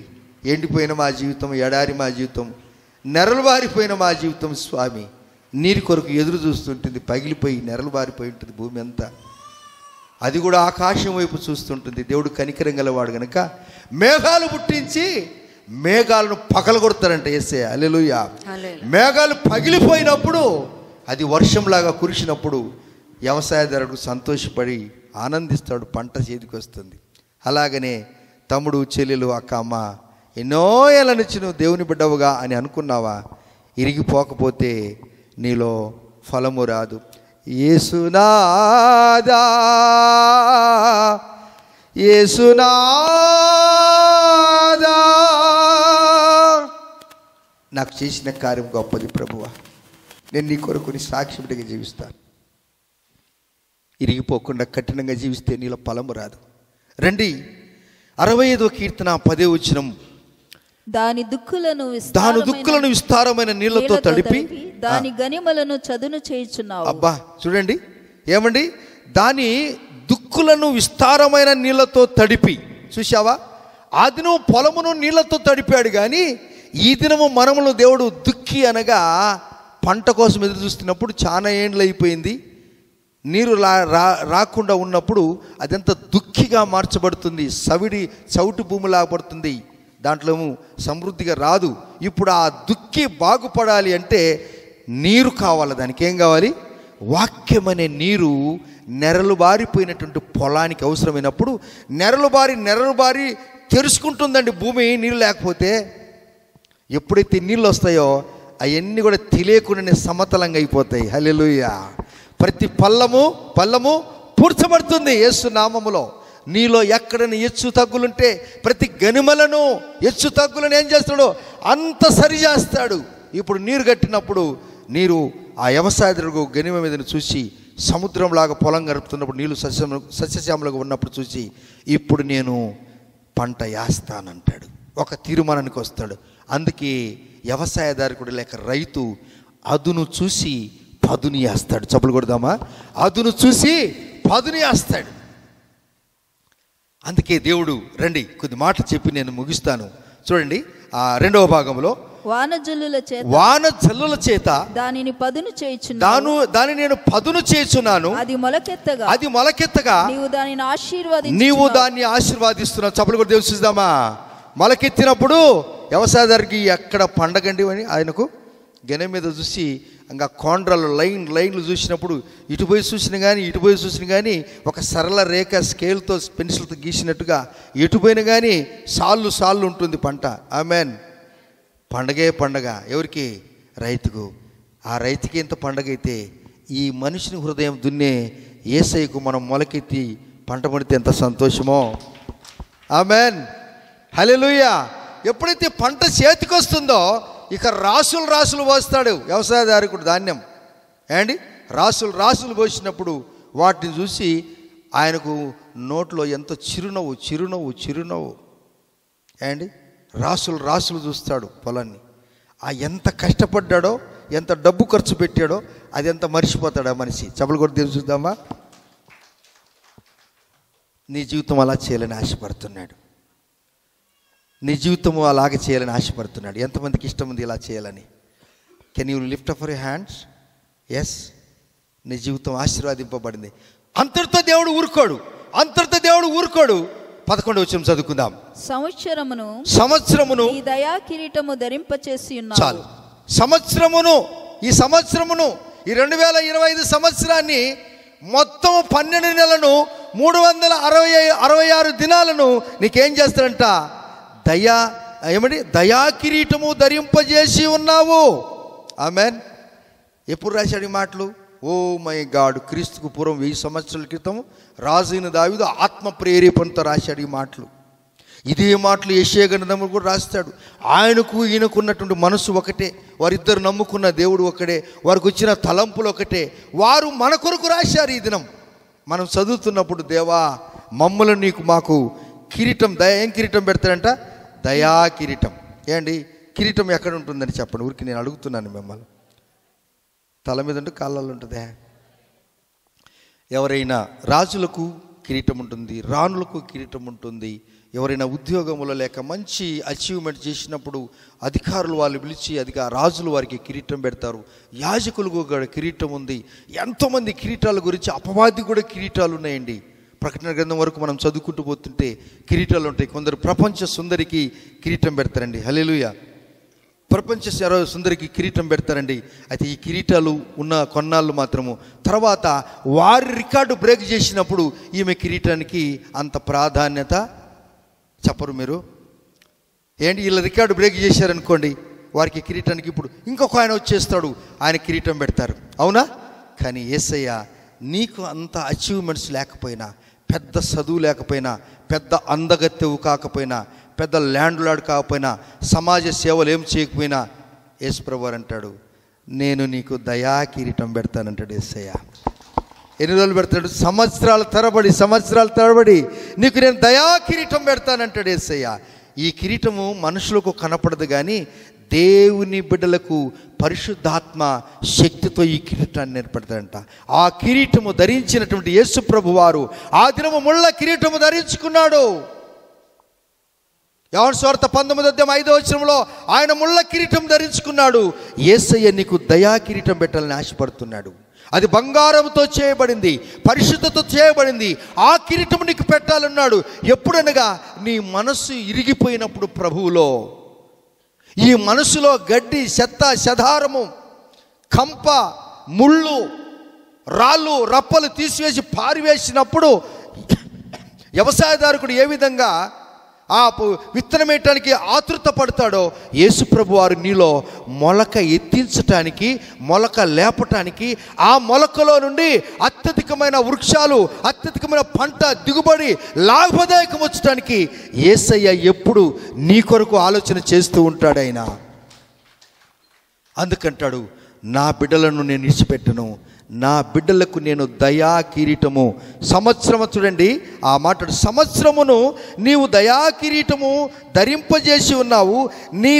ఎండిపోయిన మా జీవితం, ఎడారి మా జీవితం, నెరలు బారిపోయిన మా జీవితం స్వామి నీరు కొరకు ఎదురు చూస్తుంటుంది. పగిలిపోయి నెరలు బారిపోయి ఉంటుంది భూమి అంతా. అది కూడా ఆకాశం వైపు చూస్తుంటుంది. దేవుడు కనికరం గలవాడు గనుక మేఘాలు పుట్టించి మేఘాలను పగలగొడతారంట యేసయ్య. హల్లెలూయా. మేఘాలు పగిలిపోయినప్పుడు, అది వర్షంలాగా కురిసినప్పుడు వ్యవసాయదారుడు సంతోషపడి ఆనందిస్తాడు, పంట చేతికి వస్తుంది. అలాగనే తమ్ముడు, చెల్లెలు, అక్క, అమ్మ, ఎన్నో ఏళ్ళ నుంచి నువ్వు దేవుని బిడ్డవుగా అని అనుకున్నావా? ఇరిగిపోకపోతే నీలో ఫలము రాదు. యేసునాదా, యేసునాదా, నాకు చేసిన కార్యం గొప్పది ప్రభువా, నేను నీ కొరకు నీ సాక్షిగా జీవిస్తాను. ఇరిగిపోకుండా కఠినంగా జీవిస్తే నీలో ఫలము రాదు. రండి 65వ కీర్తన 10వ వచనం. దాని దుక్కులను విస్తారమైన నీళ్లతో తడిపి దాని గనిమలను చదును చేయుచున్నావు. అబ్బా చూడండి, ఏమండి? దాని దుక్కులను విస్తారమైన నీళ్లతో తడిపి. చూసావా? ఆ దినము పొలమును నీళ్లతో తడిపాడు, కానీ ఈ దినము మనములు దేవుడు దుక్కి అనగా పంట కోసం ఎదురు చూస్తున్నప్పుడు చాలా ఏండ్లు అయిపోయింది, నీరు రాకుండా ఉన్నప్పుడు అదంతా దుక్కిగా మార్చబడుతుంది, చౌటి భూమిలా పడుతుంది, దాంట్లో సమృద్ధిగా రాదు. ఇప్పుడు ఆ దుక్కి బాగుపడాలి అంటే నీరు కావాలి. దానికి ఏం కావాలి? వాక్యం అనే నీరు నెరలు బారిపోయినటువంటి పొలానికి అవసరమైనప్పుడు నెరలు బారి తెరుచుకుంటుందండి భూమి. నీళ్ళు లేకపోతే ఎప్పుడైతే నీళ్ళు వస్తాయో అవన్నీ కూడా తెలియకుండానే సమతలంగా అయిపోతాయి. హల్లెలూయా. ప్రతి పల్లము పూడ్చబడుతుంది యేసు నామములో. నీలో ఎక్కడైనా హెచ్చు తగ్గులుంటే ప్రతి గనిమలను హెచ్చు తగ్గులను ఏం చేస్తాడు? అంత సరి చేస్తాడు. ఇప్పుడు నీరు కట్టినప్పుడు నీరు ఆ వ్యవసాయదారుడు గనిమ మీద చూసి సముద్రంలాగా పొలం గడుపుతున్నప్పుడు నీళ్ళు సస్యశ్యామలుగా ఉన్నప్పుడు చూసి ఇప్పుడు నేను పంట వేస్తానంటాడు. ఒక తీర్మానానికి వస్తాడు. అందుకే వ్యవసాయదారుడు లేక రైతు అదును చూసి పదుని వేస్తాడు. చప్పులు కొడదామా? అదును చూసి పదుని వేస్తాడు. అందుకే దేవుడు, రండి కొద్ది మాట చెప్పి నేను ముగిస్తాను. చూడండి, ఆ 2వ భాగంలో వానజల్లుల చేత దానిని పదును చేయుచున్నాను, దాని నేను పదును చేయుచున్నాను, అది మొలకెత్తగా నీవు దాన్ని ఆశీర్వాదిస్తున్నావు. చప్పులు కూడా దేవుడు చూద్దామా? మొలకెత్తినప్పుడు వ్యవసాయదారికి ఎక్కడ పండగండి అని ఆయనకు గెనె మీద చూసి ఇంకా కాండ్రాలు లైన్లు చూసినప్పుడు ఇటు పోయి చూసిన కానీ ఒక సరళ రేఖ స్కేల్తో పెన్సిల్తో గీసినట్టుగా ఎటు పోయినా కానీ సాళ్ళు ఉంటుంది పంట. ఆమెన్. పండగ ఎవరికి? రైతుకు. ఆ రైతుకి ఎంత పండగ అయితే ఈ మనిషిని హృదయం దున్నే యేసయ్యకు మనం మొలకెత్తి పంట పండితే ఎంత సంతోషమో. ఆమెన్, హల్లెలూయా. ఎప్పుడైతే పంట చేతికి వస్తుందో ఇక రాసులు రాసులు పోస్తాడు వ్యవసాయదారుకుడు ధాన్యం. ఏండి, రాసులు రాసులు పోసినప్పుడు వాటిని చూసి ఆయనకు నోట్లో ఎంత చిరునవ్వు చిరునవ్వు చిరునవ్వు. ఏండి, రాసులు రాసులు చూస్తాడు పొలాన్ని. ఆ ఎంత కష్టపడ్డాడో, ఎంత డబ్బు ఖర్చు పెట్టాడో అది ఎంత మర్చిపోతాడు ఆ మనిషి. చెప్పలు కూడా చూద్దామా? నీ జీవితం అలా చేయాలని ఆశపడుతున్నాడు. నీ జీవితం అలాగే చేయాలని ఆశపడుతున్నాడు. ఎంతమందికి ఇష్టం ఉంది ఇలా చేయాలని? Can you lift up your hands? Yes, నీ జీవితం ఆశీర్వాదింపబడింది. అంతటితో దేవుడు ఊరుకోడు, అంతటితో దేవుడు ఊరుకోడు. 11వ వచనం చదువుకుందాం. సంవత్సరమును ఈ దయా కిరీటము ధరింపచేసి ఉన్నావు. చాలు. ఈ సంవత్సరమును ఈ 2025 సంవత్సరాన్ని మొత్తం 12 నెలలను 366 దినాలను నీకేం చేస్తాడంట? దయా కిరీటము ధరింపజేసి ఉన్నావు. ఆమెన్. ఎప్పుడు రాశాడు ఈ మాటలు? ఓ మై గాడ్, క్రీస్తుకు పూర్వం 1000 సంవత్సరాల క్రితం రాజైన దావీదు ఆత్మ ప్రేరేపణతో రాశాడు ఈ మాటలు. ఇదే మాటలు యెషయా గ్రంథంలో కూడా రాస్తాడు. ఆయనకు ఈయనకు ఉన్నటువంటి మనసు ఒకటే, వారిద్దరు నమ్ముకున్న దేవుడు ఒకటే, వారికి వచ్చిన తలంపులు ఒకటే. వారు మన కొరకు రాశారు. ఈ దినం మనం చదువుతున్నప్పుడు, దేవా మమ్మల్ని మాకు కిరీటం ఏం కిరీటం పెడతాడంట? దయా కిరీటం. ఏండి, కిరీటం ఎక్కడ ఉంటుందని చెప్పండి. ఊరికి నేను అడుగుతున్నాను మిమ్మల్ని. తల మీద ఉంటే కాళ్ళలో ఉంటుందే? ఎవరైనా రాజులకు కిరీటం ఉంటుంది, రాణులకు కిరీటం ఉంటుంది. ఎవరైనా ఉద్యోగంలో లేక మంచి అచీవ్మెంట్ చేసినప్పుడు అధికారులు వాళ్ళు పిలిచి రాజులు వారికి కిరీటం పెడతారు. యాజకులకు కూడా కిరీటం ఉంది. ఎంతోమంది కిరీటాల గురించి, అపవాది కూడా కిరీటాలు ఉన్నాయండి. ప్రకటన గ్రంథం వరకు మనం చదువుకుంటూ పోతుంటే కిరీటాలు ఉంటాయి. కొందరు ప్రపంచ సుందరికి కిరీటం పెడతారండి. హల్లెలూయా. ప్రపంచ సుందరికి కిరీటం పెడతారండి. అయితే ఈ కిరీటాలు ఉన్న కొన్నాళ్ళు మాత్రము, తర్వాత వారి రికార్డు బ్రేక్ చేసినప్పుడు ఈమె కిరీటానికి అంత ప్రాధాన్యత చెప్పరు. మీరు ఏంటి, వీళ్ళ రికార్డు బ్రేక్ చేశారనుకోండి, వారికి కిరీటానికి ఇప్పుడు ఇంకొక ఆయన వచ్చేస్తాడు, ఆయన కిరీటం పెడతారు. అవునా? కానీ యేసయ్య నీకు అంత అచీవ్మెంట్స్ లేకపోయినా, పెద్ద చదువు లేకపోయినా, పెద్ద అందగత్తెవు కాకపోయినా, పెద్ద ల్యాండ్ లార్డ్ కాకపోయినా, సమాజ సేవలు ఏం చేయకపోయినా, యేసు ప్రభువారు అంటాడు, నేను నీకు దయా కిరీటం పెడతానంటాడు యేసయ్య. ఎన్ని రోజులు పెడతాడు? సంవత్సరాల తరబడి నీకు నేను దయా కిరీటం పెడతానంటాడు యేసయ్య. ఈ కిరీటము మనుషులకు కనపడదు, కానీ దేవుని బిడ్డలకు పరిశుద్ధాత్మ శక్తితో ఈ కిరీటాన్ని ఏర్పడతాడంట. ఆ కిరీటము ధరించినటువంటి యేసు ప్రభువారు ఆ దినము ముళ్ళ కిరీటము ధరించుకున్నాడు. యోహాను సువార్త 19:5 ఆయన ముళ్ళ కిరీటం ధరించుకున్నాడు. యేసయ్య నీకు దయా కిరీటం పెట్టాలని ఆశపడుతున్నాడు. అది బంగారంతో చేయబడింది, పరిశుద్ధతో చేయబడింది. ఆ కిరీటం నీకు పెట్టాలన్నాడు. ఎప్పుడనగా నీ మనస్సు ఇరిగిపోయినప్పుడు ప్రభువులో, ఈ మనసులో గడ్డి, చెత్త, చెదారము, కంప, ముళ్ళు, రాళ్ళు, రప్పలు తీసివేసి పారివేసినప్పుడు వ్యవసాయదారుకుడు ఏ విధంగా ఆ విత్తనం వేయటానికి ఆతృత పడతాడో, యేసుప్రభు వారు నీలో మొలక ఎత్తించటానికి, మొలక లేపటానికి, ఆ మొలకలో నుండి అత్యధికమైన వృక్షాలు, అత్యధికమైన పంట దిగుబడి, లాభదాయకం వచ్చటానికి యేసయ్య ఎప్పుడు నీ కొరకు ఆలోచన చేస్తూ ఉంటాడు. ఆయన అందుకంటాడు, నా బిడ్డలను నేను విడిచిపెట్టను, నా బిడ్డలకు నేను దయా కిరీటము. సంవత్సరము, చూడండి ఆ మాట, సంవత్సరమును నీవు దయా కిరీటము ధరింపజేసి ఉన్నావు. నీ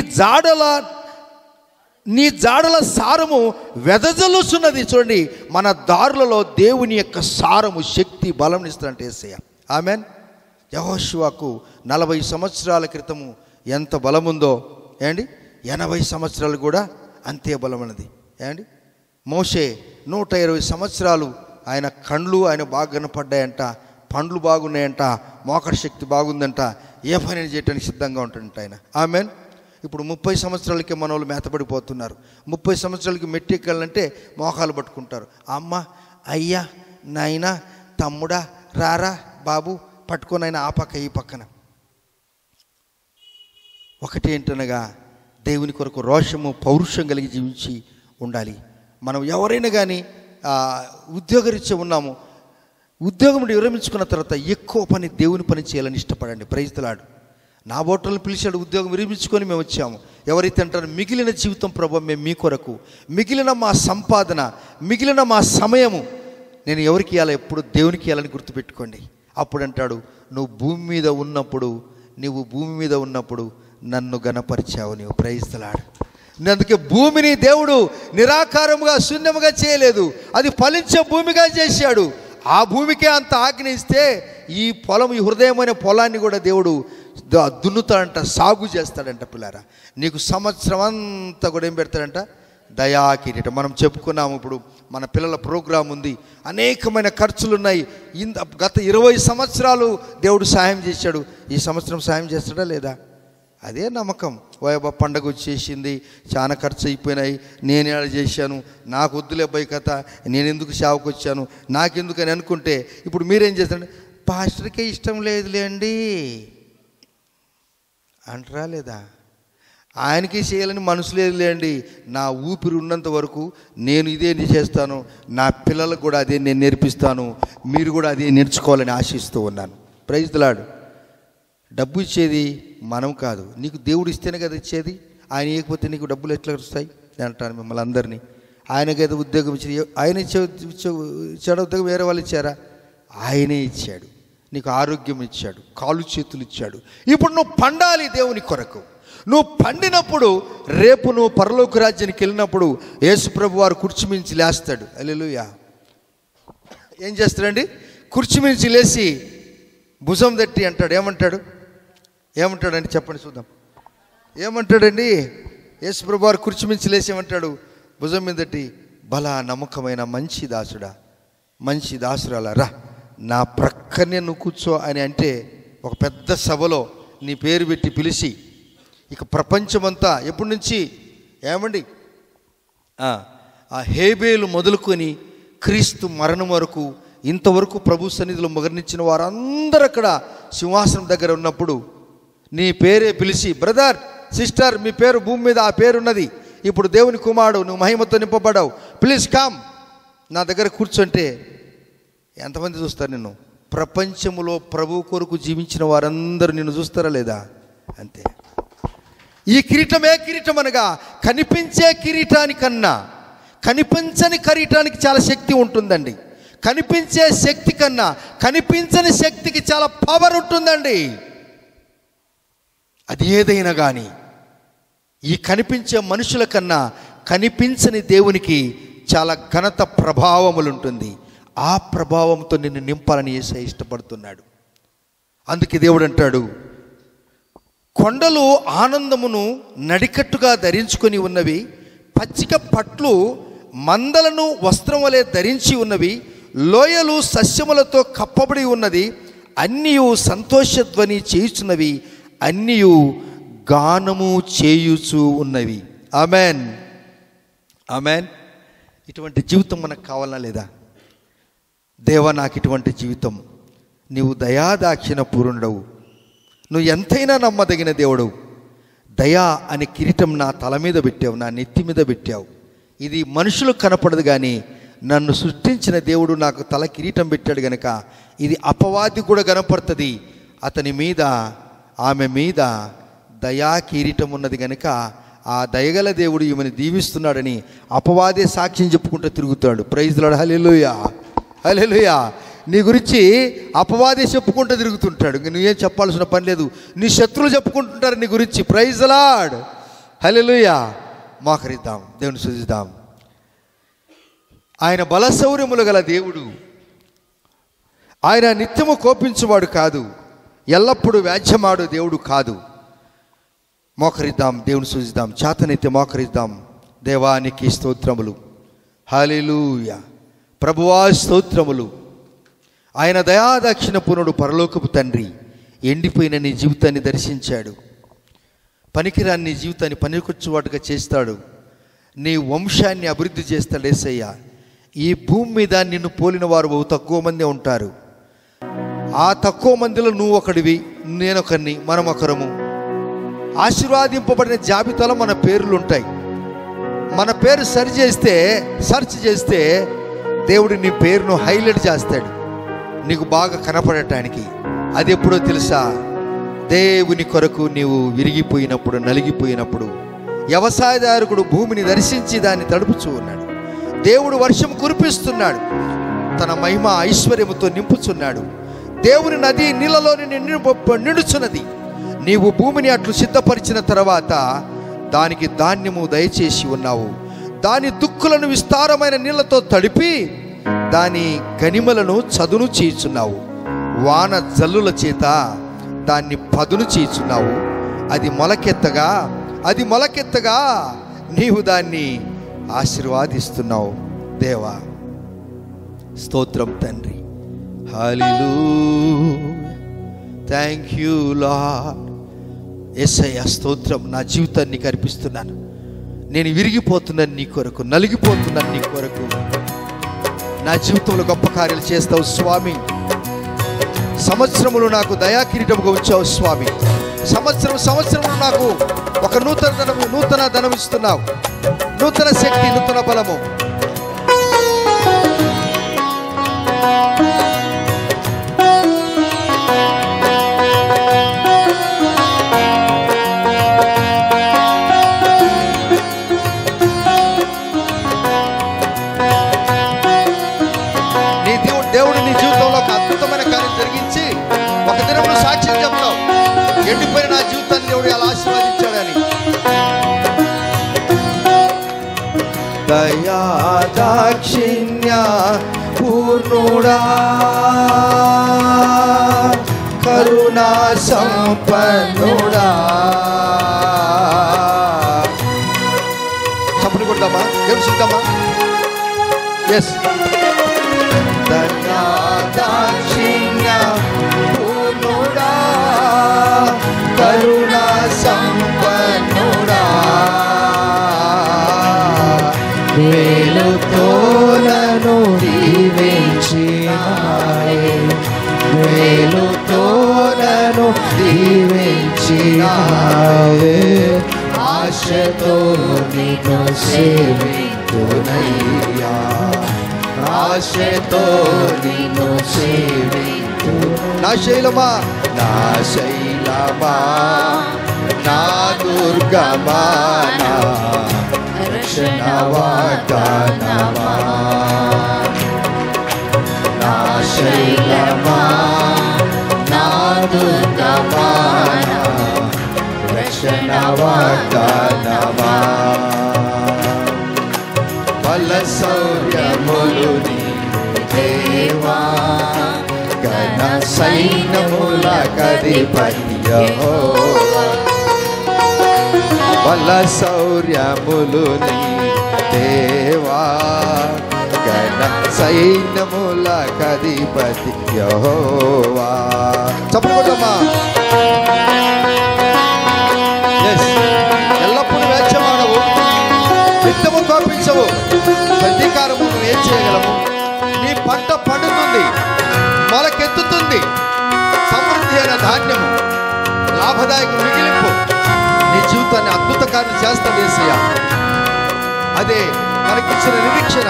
జాడల సారము వెదజల్లుచున్నది. చూడండి, మన దారులలో దేవుని యొక్క సారము, శక్తి, బలం ఇస్తాడంటే యేసయ్య. ఆమెన్. యెహోషువకు 40 సంవత్సరాల క్రితము ఎంత బలముందో, ఏండి 80 సంవత్సరాలు కూడా అంతే బలమైనది. ఏండి మోషే 120 సంవత్సరాలు ఆయన కండ్లు ఆయన బాగా కనపడ్డాయంట, పండ్లు బాగున్నాయంట, మోకర శక్తి బాగుందంట, ఏ పని చేయడానికి సిద్ధంగా ఉంటాడంట ఆయన. ఆమెన్. ఇప్పుడు 30 సంవత్సరాలకే మన వాళ్ళు మేతపడిపోతున్నారు. 30 సంవత్సరాలకి మెట్టెక్కాలంటే మోకాలు పట్టుకుంటారు. అమ్మ, అయ్యా, నాయన, తమ్ముడా, రారా బాబు పట్టుకొని ఆయన ఆ పక్క ఈ పక్కన. ఒకటి ఏంటనగా దేవుని కొరకు రోషము, పౌరుషం కలిగి జీవించి ఉండాలి. మనం ఎవరైనా కానీ ఉద్యోగరీత్యా ఉన్నాము, ఉద్యోగం విరమించుకున్న తర్వాత ఎక్కువ పని దేవుని పని చేయాలని ఇష్టపడండి. Praise the lord. నా బోటలను పిలిచాడు, ఉద్యోగం విరమించుకొని మేము వచ్చాము. ఎవరైతే అంటారు మిగిలిన జీవితం ప్రభువా మేము మీ కొరకు, మిగిలిన మా సంపాదన, మిగిలిన మా సమయము నేను ఎవరికి ఇవ్వాలి? ఎప్పుడు దేవునికి ఇవ్వాలని గుర్తుపెట్టుకోండి. అప్పుడు అంటాడు నువ్వు భూమి మీద ఉన్నప్పుడు నన్ను గణపరిచావు నీవు. Praise the Lord. అందుకే భూమిని దేవుడు నిరాకారముగా శూన్యముగా చేయలేదు, అది ఫలించే భూమిగా చేశాడు. ఆ భూమికే అంత ఆజ్ఞ ఇస్తే ఈ పొలం, ఈ హృదయమైన పొలాన్ని కూడా దేవుడు దున్నుతాడంట, సాగు చేస్తాడంట. పిల్లారా, నీకు సంవత్సరం అంతా కూడా ఏం పెడతాడంట? దయా కిరీటం. మనం చెప్పుకున్నాము, ఇప్పుడు మన పిల్లల ప్రోగ్రాం ఉంది, అనేకమైన ఖర్చులు ఉన్నాయి. గత 20 సంవత్సరాలు దేవుడు సాయం చేశాడు. ఈ సంవత్సరం సాయం చేస్తాడా లేదా? అదే నమ్మకం. ఓయబ్బా పండగ వచ్చేసింది, చాలా ఖర్చు అయిపోయినాయి, నేను ఎలా చేశాను, నాకు వద్దులే అబ్బాయి కథ, నేను ఎందుకు సేవకు వచ్చాను, నాకెందుకు అని అనుకుంటే ఇప్పుడు మీరేం చేస్తారంటే పాస్టర్కే ఇష్టం లేదులేండి అంటారా లేదా? ఆయనకి చేయాలని మనసు లేదులేండి, నా ఊపిరి ఉన్నంత వరకు నేను ఇదే చేస్తాను, నా పిల్లలకు కూడా అదే నేను నేర్పిస్తాను, మీరు కూడా అదే నేర్చుకోవాలని ఆశిస్తూ ఉన్నాను. Praise the Lord. డబ్బు ఇచ్చేది మనం కాదు, నీకు దేవుడు ఇస్తేనే కదా ఇచ్చేది. ఆయన ఇవ్వకపోతే నీకు డబ్బులు ఎట్లా వస్తాయి? నేను అంటాను మిమ్మల్ని అందరినీ. ఆయనకైతే ఉద్యోగం ఇచ్చేది, ఆయన ఇచ్చాడు ఉద్యోగం, వేరే వాళ్ళు ఇచ్చారా? ఆయనే ఇచ్చాడు. నీకు ఆరోగ్యం ఇచ్చాడు, కాళ్ళు చేతులు ఇచ్చాడు. ఇప్పుడు నువ్వు పండాలి దేవుని కొరకు. నువ్వు పండినప్పుడు రేపు నువ్వు పరలోక రాజ్యానికి వెళ్ళినప్పుడు యేసు ప్రభు వారు కుర్చీ మించి లేస్తాడు. హల్లెలూయా. ఏం చేస్తాడండి? కుర్చీ మించి లేచి భుజం తట్టి అంటాడు. ఏమంటాడండి చెప్పండి చూద్దాం. ఏమంటాడండి? యేసు ప్రభు వారు కుర్చీ మించి లేచి ఏమంటాడు? భుజం మీద తట్టి, బలా నమ్మకమైన మంచి దాసుడా, మంచి దాసురాలా, రా నా ప్రక్కనే నువ్వు కూర్చో అని అంటే, ఒక పెద్ద సభలో నీ పేరు పెట్టి పిలిచి, ఇక ప్రపంచమంతా ఎప్పటి నుంచి ఏమండి ఆ హేబేలు మొదలుకొని క్రీస్తు మరణం వరకు ఇంతవరకు ప్రభు సన్నిధిలో మరణించిన వారందరూ అక్కడ సింహాసనం దగ్గర ఉన్నప్పుడు నీ పేరే పిలిచి, బ్రదర్ సిస్టర్ మీ పేరు భూమి మీద ఆ పేరున్నది, ఇప్పుడు దేవుని కుమారుడు, నువ్వు మహిమతో నింపబడావు, ప్లీజ్ కమ్ నా దగ్గర కూర్చుంటే ఎంతమంది చూస్తారు నిన్ను? ప్రపంచంలో ప్రభు కొరకు జీవించిన వారందరూ నిన్ను చూస్తారా లేదా? అంతే. ఈ కిరీటం ఏ కిరీటం అనగా, కనిపించే కిరీటానికన్నా కనిపించని కిరీటానికి చాలా శక్తి ఉంటుందండి. కనిపించే శక్తి కన్నా కనిపించని శక్తికి చాలా పవర్ ఉంటుందండి. అది ఏదైనా కానీ ఈ కనిపించే మనుషుల కన్నా కనిపించని దేవునికి చాలా ఘనత ప్రభావములు ఉంటుంది. ఆ ప్రభావంతో నిన్ను నింపాలని యేసయ్య ఇష్టపడుతున్నాడు. అందుకే దేవుడు అంటాడు, కొండలు ఆనందమును నడికట్టుగా ధరించుకొని ఉన్నవి, పచ్చిక పట్లు మందలను వస్త్రం వలె ధరించి ఉన్నవి, లోయలు సస్యములతో కప్పబడి ఉన్నది, అన్నియు సంతోషధ్వని చేయుచున్నవి, అన్నియు గానము చేయుచు ఉన్నవి. Amen, amen. ఇటువంటి జీవితం మనకు కావాలా లేదా? దేవా నాకు ఇటువంటి జీవితం, నీవు దయాదాక్షిణ పూర్ణుడవు, నువ్వు ఎంతైనా నమ్మదగిన దేవుడు, దయా అనే కిరీటం నా తల మీద పెట్టావు, నా నెత్తి మీద పెట్టావు. ఇది మనుషులకు కనపడదు, కానీ నన్ను సృష్టించిన దేవుడు నాకు తల కిరీటం పెట్టాడు గనక ఇది అపవాది కూడా కనపడుతుంది. అతని మీద ఆమె మీద దయా కిరీటం ఉన్నది గనక ఆ దయగల దేవుడు ఈమెను దీవిస్తున్నాడని అపవాదే సాక్ష్యం చెప్పుకుంటూ తిరుగుతాడు. Praise Lord. Hallelujah, hallelujah. నీ గురించి అపవాదే చెప్పుకుంటూ తిరుగుతుంటాడు, నువ్వేం చెప్పాల్సిన పని లేదు. నీ శత్రువులు చెప్పుకుంటుంటారు నీ గురించి. Praise Lord. హల్లెలూయా. మోకరిద్దాం, దేవుని స్తుతిద్దాం. ఆయన బలశౌర్యములు గల దేవుడు, ఆయన నిత్యము కోపించువాడు కాదు, ఎల్లప్పుడూ వ్యాజ్యమాడు దేవుడు కాదు. మోకరిద్దాం, దేవుని స్తుతిద్దాం, చేతనైతే మోకరిద్దాం. దేవానికి స్తోత్రములు. హల్లెలూయా. ప్రభువా స్తోత్రములు. ఆయన దయాదాక్షిణ పూర్ణుడు, పరలోకపు తండ్రి. ఎండిపోయిన నీ జీవితాన్ని దర్శించాడు, పనికిరాని నీ జీవితాన్ని పనికొచ్చేవాటుగా చేస్తాడు, నీ వంశాన్ని అభివృద్ధి చేస్తాడు యేసయ్య. ఈ భూమి మీద నిన్ను పోలిన వారు తక్కువ మంది ఉంటారు. ఆ తక్కువ మందిలో నువ్వు ఒకడివి, నేనొకరిని, మనం ఒకరము. ఆశీర్వాదింపబడిన జాబితాలో మన పేర్లు ఉంటాయి. మన పేరు సెర్చ్ చేస్తే దేవుడు నీ పేరును హైలైట్ చేస్తాడు. నీకు బాగా కనపడటానికి. అది ఎప్పుడో తెలుసా? దేవుని కొరకు నీవు విరిగిపోయినప్పుడు, నలిగిపోయినప్పుడు. వ్యవసాయదారుడు భూమిని దర్శించి దాన్ని తడుపుచూ ఉన్నాడు. దేవుడు వర్షం కురిపిస్తున్నాడు, తన మహిమ ఐశ్వర్యముతో నింపుచున్నాడు. దేవుని నది నీళ్ళలోని నిండుచున్నది. నీవు భూమిని అట్లు సిద్ధపరిచిన తర్వాత దానికి ధాన్యము దయచేసి ఉన్నావు. దాని దుక్కులను విస్తారమైన నీళ్లతో తడిపి దాని గనిమలను చదును చేయుచున్నావు. వాన జల్లుల చేత దాన్ని పదును చేయుచున్నావు. అది మొలకెత్తగా నీవు దాన్ని ఆశీర్వాదిస్తున్నావు. దేవా స్తోత్రం తండ్రి. హల్లెలూయా, థ్యాంక్ యూ లార్డ్. యేసయ్యా స్తోత్రం. నా జీవితాన్ని కర్పిస్తున్నాను. నేను విరిగిపోతున్నాను నీ కొరకు, నలిగిపోతున్నాను నీ కొరకు. నా జీవితంలో గొప్ప కార్యాలు చేస్తావు స్వామి. సంవత్సరములు నాకు దయాకిరీటముగా ఉంచావు స్వామి. సంవత్సరం నాకు ఒక నూతన ధనం ఇస్తున్నావు, నూతన శక్తి, నూతన బలము. దేవుడు నీ జీవితంలో ఒక అద్భుతమైన కార్యం జరిగించి ఒక దినమున సాక్ష్యం చెప్తావు. ఎండిపోయిన నా జీవితాన్ని దేవుడు ఎలా ఆశీర్వదించాడని. దయా దాక్షిణ్య పూర్ణుడా, కరుణా సంపన్నుడా. చప్పట్లు కొడదామా? ఏం చూద్దామా? ఎస్. దయా దాక్షిణ్య పూర్ణుడా, కరుణా సంపన్నుడా, మేలుతో నన్ను దీవించినావే, మేలుతో నన్ను దీవించినావే. ఆశతో నిన్ను సేవింతునయ్యా, ఆశతో నిన్ను సేవింతు. నా శైలమా, నా శైలమా, నా దుర్గమా, నా రక్షణ వాగ్దానమా. నా శైలమా, నా దుర్గమా, నా రక్షణ వాగ్దానమా. బల శౌర్యములు దేవా, ఘన సైన్యములకధిపతి యెహోవా. బల శౌర్యములు దేవా, ఘన సైన్యములకధిపతి యెహోవా. చప్పట్లు కొడదామా? ఎల్లప్పుడూ వేచమాడవు, నిత్యము కోపించవు. ప్రతీకారము నువ్వు ఏం చేయగలము? నీ పంట పండుతుంది, మొలకెత్తుతుంది. సమృద్ధి అయిన ధాన్యము, లాభదాయక మిగిలింపు నీ జీవితాన్ని అద్భుత కార్యం చేస్తాడు యేసయ్యా. అదే మనకిచ్చిన నిరీక్షణ.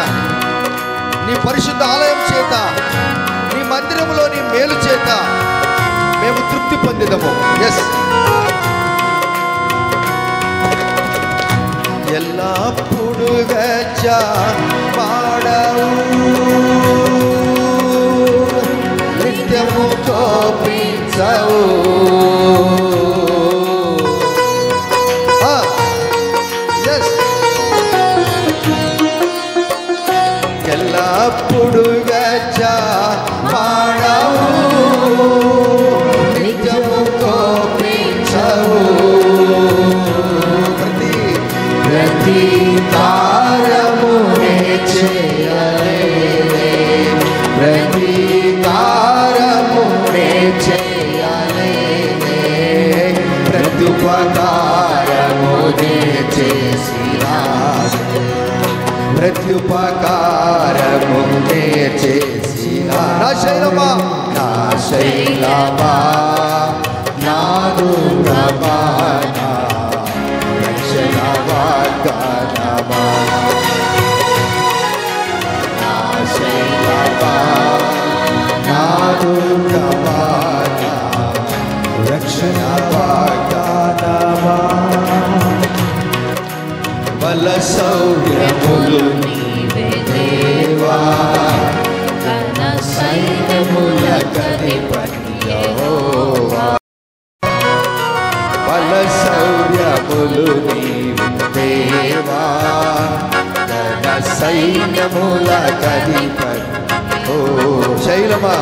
నీ పరిశుద్ధ ఆలయం చేత, నీ మందిరములోని మేలు చేత మేము తృప్తి పొందిదము. ఎస్. ఎల్లప్పుడు వెచ్చ పాడవు, నిత్యము కోపించవు. ఎల్లప్పుడు వెచ్చ పాడవు, నిత్యము కోపించవు. ప్రతీకారమునే చేయలేనే, ప్రతీకారమునే చేయలేనే, ప్రత్యుపకారమునే చేసినాడు, ప్రత్యుపకారమునే చేసినాడు. నా శైలమా, నా శైలమా, నా దుర్గమా, నా రక్షణ వాగ్దానమా. నా శైలమా, నా శౌర్యములు నీవే దేవా, ఘన సైన్యములకధిపతి యెహోవా. బల శౌర్యములు నీవే దేవా, ఘన సైన్యములకధిపతి. ఓ శైలమా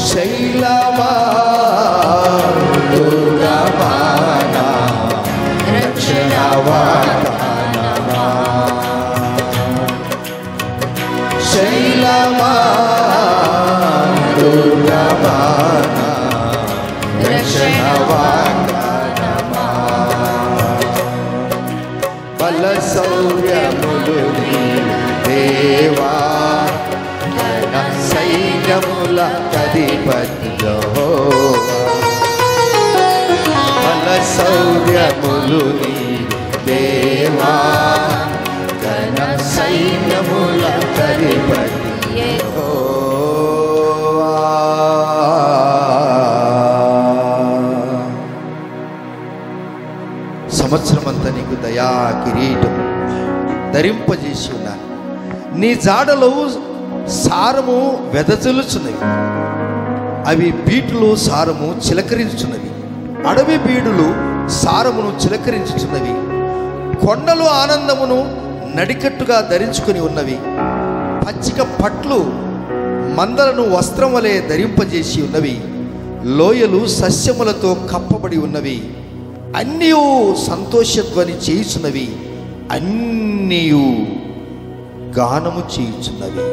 శైలమా దుర్గమానా రక్షణ వాగ్దానమా. శైలమా దుర్గమానా రక్షణ వాగ్దానమా. బల శౌర్యములు దేవా, ఘన సైన్యములకధిపతి యెహోవా. బల శౌర్యములు దేవా, ఘన సైన్యములకధిపతి యెహోవా. సంవత్సరమంతా నీకు దయా కిరీటం ధరింపజేసి ఉన్నాను. నీ జాడలో సారము వెదజల్లుచున్నవి, అవి బీటులో సారము చిలకరించుచున్నవి. అడవి బీడులు సారమును చిలకరించుచున్నవి. కొండలు ఆనందమును నడికట్టుగా ధరించుకొని ఉన్నవి. పచ్చిక పట్లు మందలను వస్త్రం వలె ధరింపజేసి ఉన్నవి. లోయలు సస్యములతో కప్పబడి ఉన్నవి. అన్నీయు సంతోషధ్వని చేయుచున్నవి, అన్నీయు గానము చేయుచున్నవి.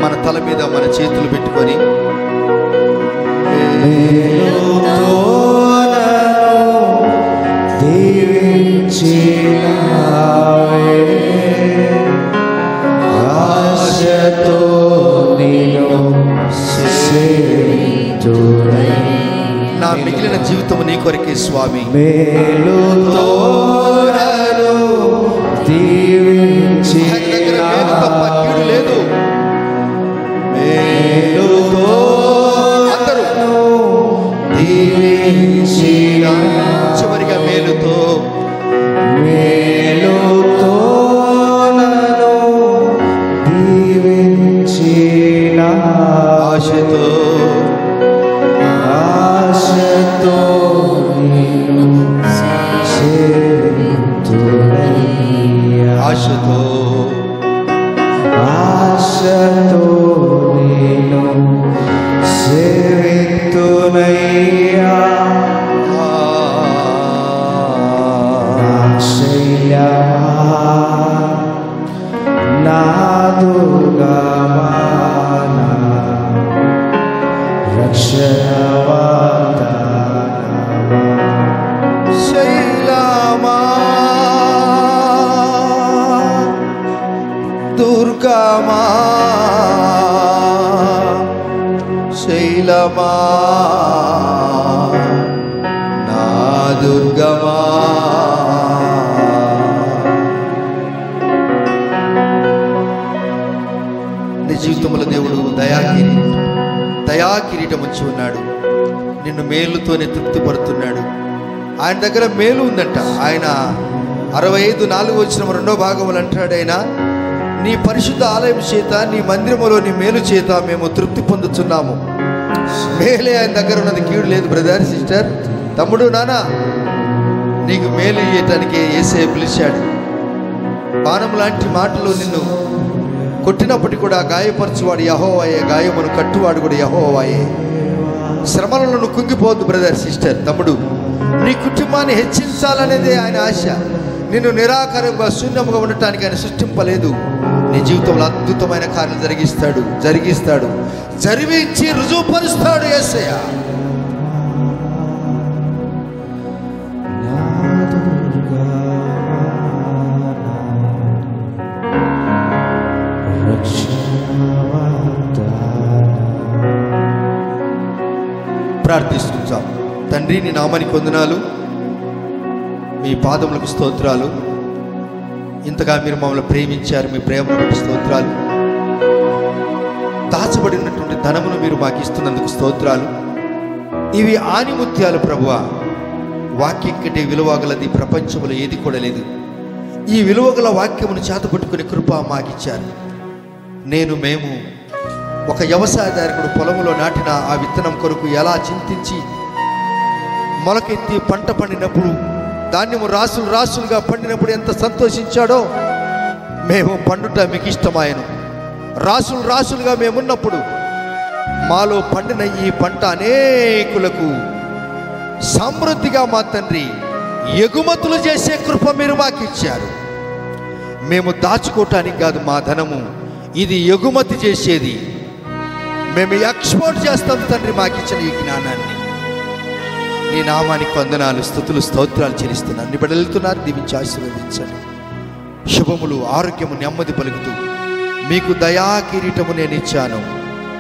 మన తల మీద మన చేతులు పెట్టుకొని నా మిగిలిన జీవితం నీ కొరకే స్వామి. తప్ప కీడు లేదు. అందరూ చివరిగా మేలుతో ఆశతో ఆశతో ఆశతో నేను సేవితునయ్యా. శైలమా నా దుర్గమానా రక్షణ వాగ్దానమా. శైలమా దుర్గమా శైలమా నా దుర్గమా. నీ జీవితంలో దేవుడు దయాకిరీటం వచ్చి ఉన్నాడు. నిన్ను మేలుతోనే తృప్తిపడుతున్నాడు. ఆయన దగ్గర మేలు ఉందంట. ఆయన 65:4 రెండో భాగములు అంటాడు, ఆయన నీ పరిశుద్ధ ఆలయం చేత, నీ మందిరములోని మేలు చేత మేము తృప్తి పొందుతున్నాము. మేలే ఆయన దగ్గర ఉన్నది, కీడు లేదు. బ్రదర్, సిస్టర్, తమ్ముడు, నాన్న, నీకు మేలు ఇయ్యటానికి యేసయ్య పిలిచాడు. బాణం లాంటి మాటలు నిన్ను కొట్టినప్పటికీ కూడా గాయపరచువాడు యెహోవాయే, గాయమును కట్టువాడు కూడా యెహోవాయే. శ్రమలను నువ్వు కుంగిపోవద్దు బ్రదర్, సిస్టర్, తమ్ముడు. నీ కుటుంబాన్ని హెచ్చించాలనేదే ఆయన ఆశ. నిన్ను నిరాకారంగా శూన్యముగా ఉండటానికి ఆయన సృష్టింపలేదు. నీ జీవితంలో అద్భుతమైన కార్యాలు జరిగిస్తాడు, జరిగించి రుజువుపరుస్తాడు యేసయ్య. ప్రార్థిస్తున్నాం. తండ్రి, నీ నామానికి వందనాలు, మీ పాదములకు స్తోత్రాలు. ఇంతగా మీరు మమ్మల్ని ప్రేమించారు, మీ ప్రేమను బట్టి స్తోత్రాలు. దాచబడినటువంటి ధనమును మీరు మాకు ఇస్తున్నందుకు స్తోత్రాలు. ఇవి ఆనిముత్యాలు ప్రభువా. వాక్యం కంటే విలువగలది ప్రపంచంలో ఏది కూడా లేదు. ఈ విలువగల వాక్యమును చేతపట్టుకునే కృప మాకిచ్చారు. మేము ఒక వ్యవసాయదారుడు పొలంలో నాటిన ఆ విత్తనం కొరకు ఎలా చింతించి మొలకెత్తి పంట పండినప్పుడు ధాన్యము రాసులు రాసులుగా పండినప్పుడు ఎంత సంతోషించాడో, మేము పండుట మీకు ఇష్టమాయను. రాసులు రాసులుగా మేమున్నప్పుడు మాలో పండిన ఈ పంట అనేకులకు సమృద్ధిగా మా తండ్రి ఎగుమతులు చేసే కృప మీరు మాకు ఇచ్చారు. మేము దాచుకోవటానికి కాదు మా ధనము, ఇది ఎగుమతి చేసేది. మేము ఎక్స్పోర్ట్ చేస్తాం తండ్రి. మాకు ఇచ్చిన ఈ జ్ఞానాన్ని నీ నామానికి వందనాలు, స్తుతులు, స్తోత్రాలు చెల్లిస్తున్నాను. అన్ని బిడ్డలుతున్నారు, దీవించి ఆశీర్వదించండి. శుభములు, ఆరోగ్యము, నెమ్మది పలుకుతూ మీకు దయా కిరీటము నేను ఇచ్చాను,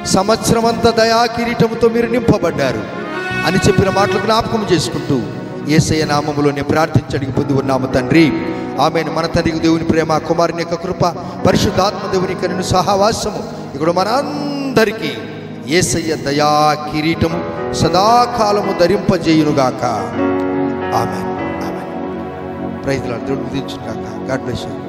సంవత్సరం అంతా దయా కిరీటముతో మీరు నింపబడ్డారు అని చెప్పిన మాటలు జ్ఞాపకం చేసుకుంటూ యేసయ్య నామములో నేను ప్రార్థించడానికి పొంది ఉన్నాము తండ్రి. ఆమెను. మన తండ్రికి దేవుని ప్రేమ, కుమారుని యొక్క కృప, పరిశుద్ధాత్మ దేవుని కరుణ సహవాసము ఇక్కడ మనందరికీ యేసయ్య దయా కిరీటము సదాకాలము ధరింపజేయునుగాక. Amen. Amen. Praise the Lord. దేవుడు దీవించును గాక. God bless you.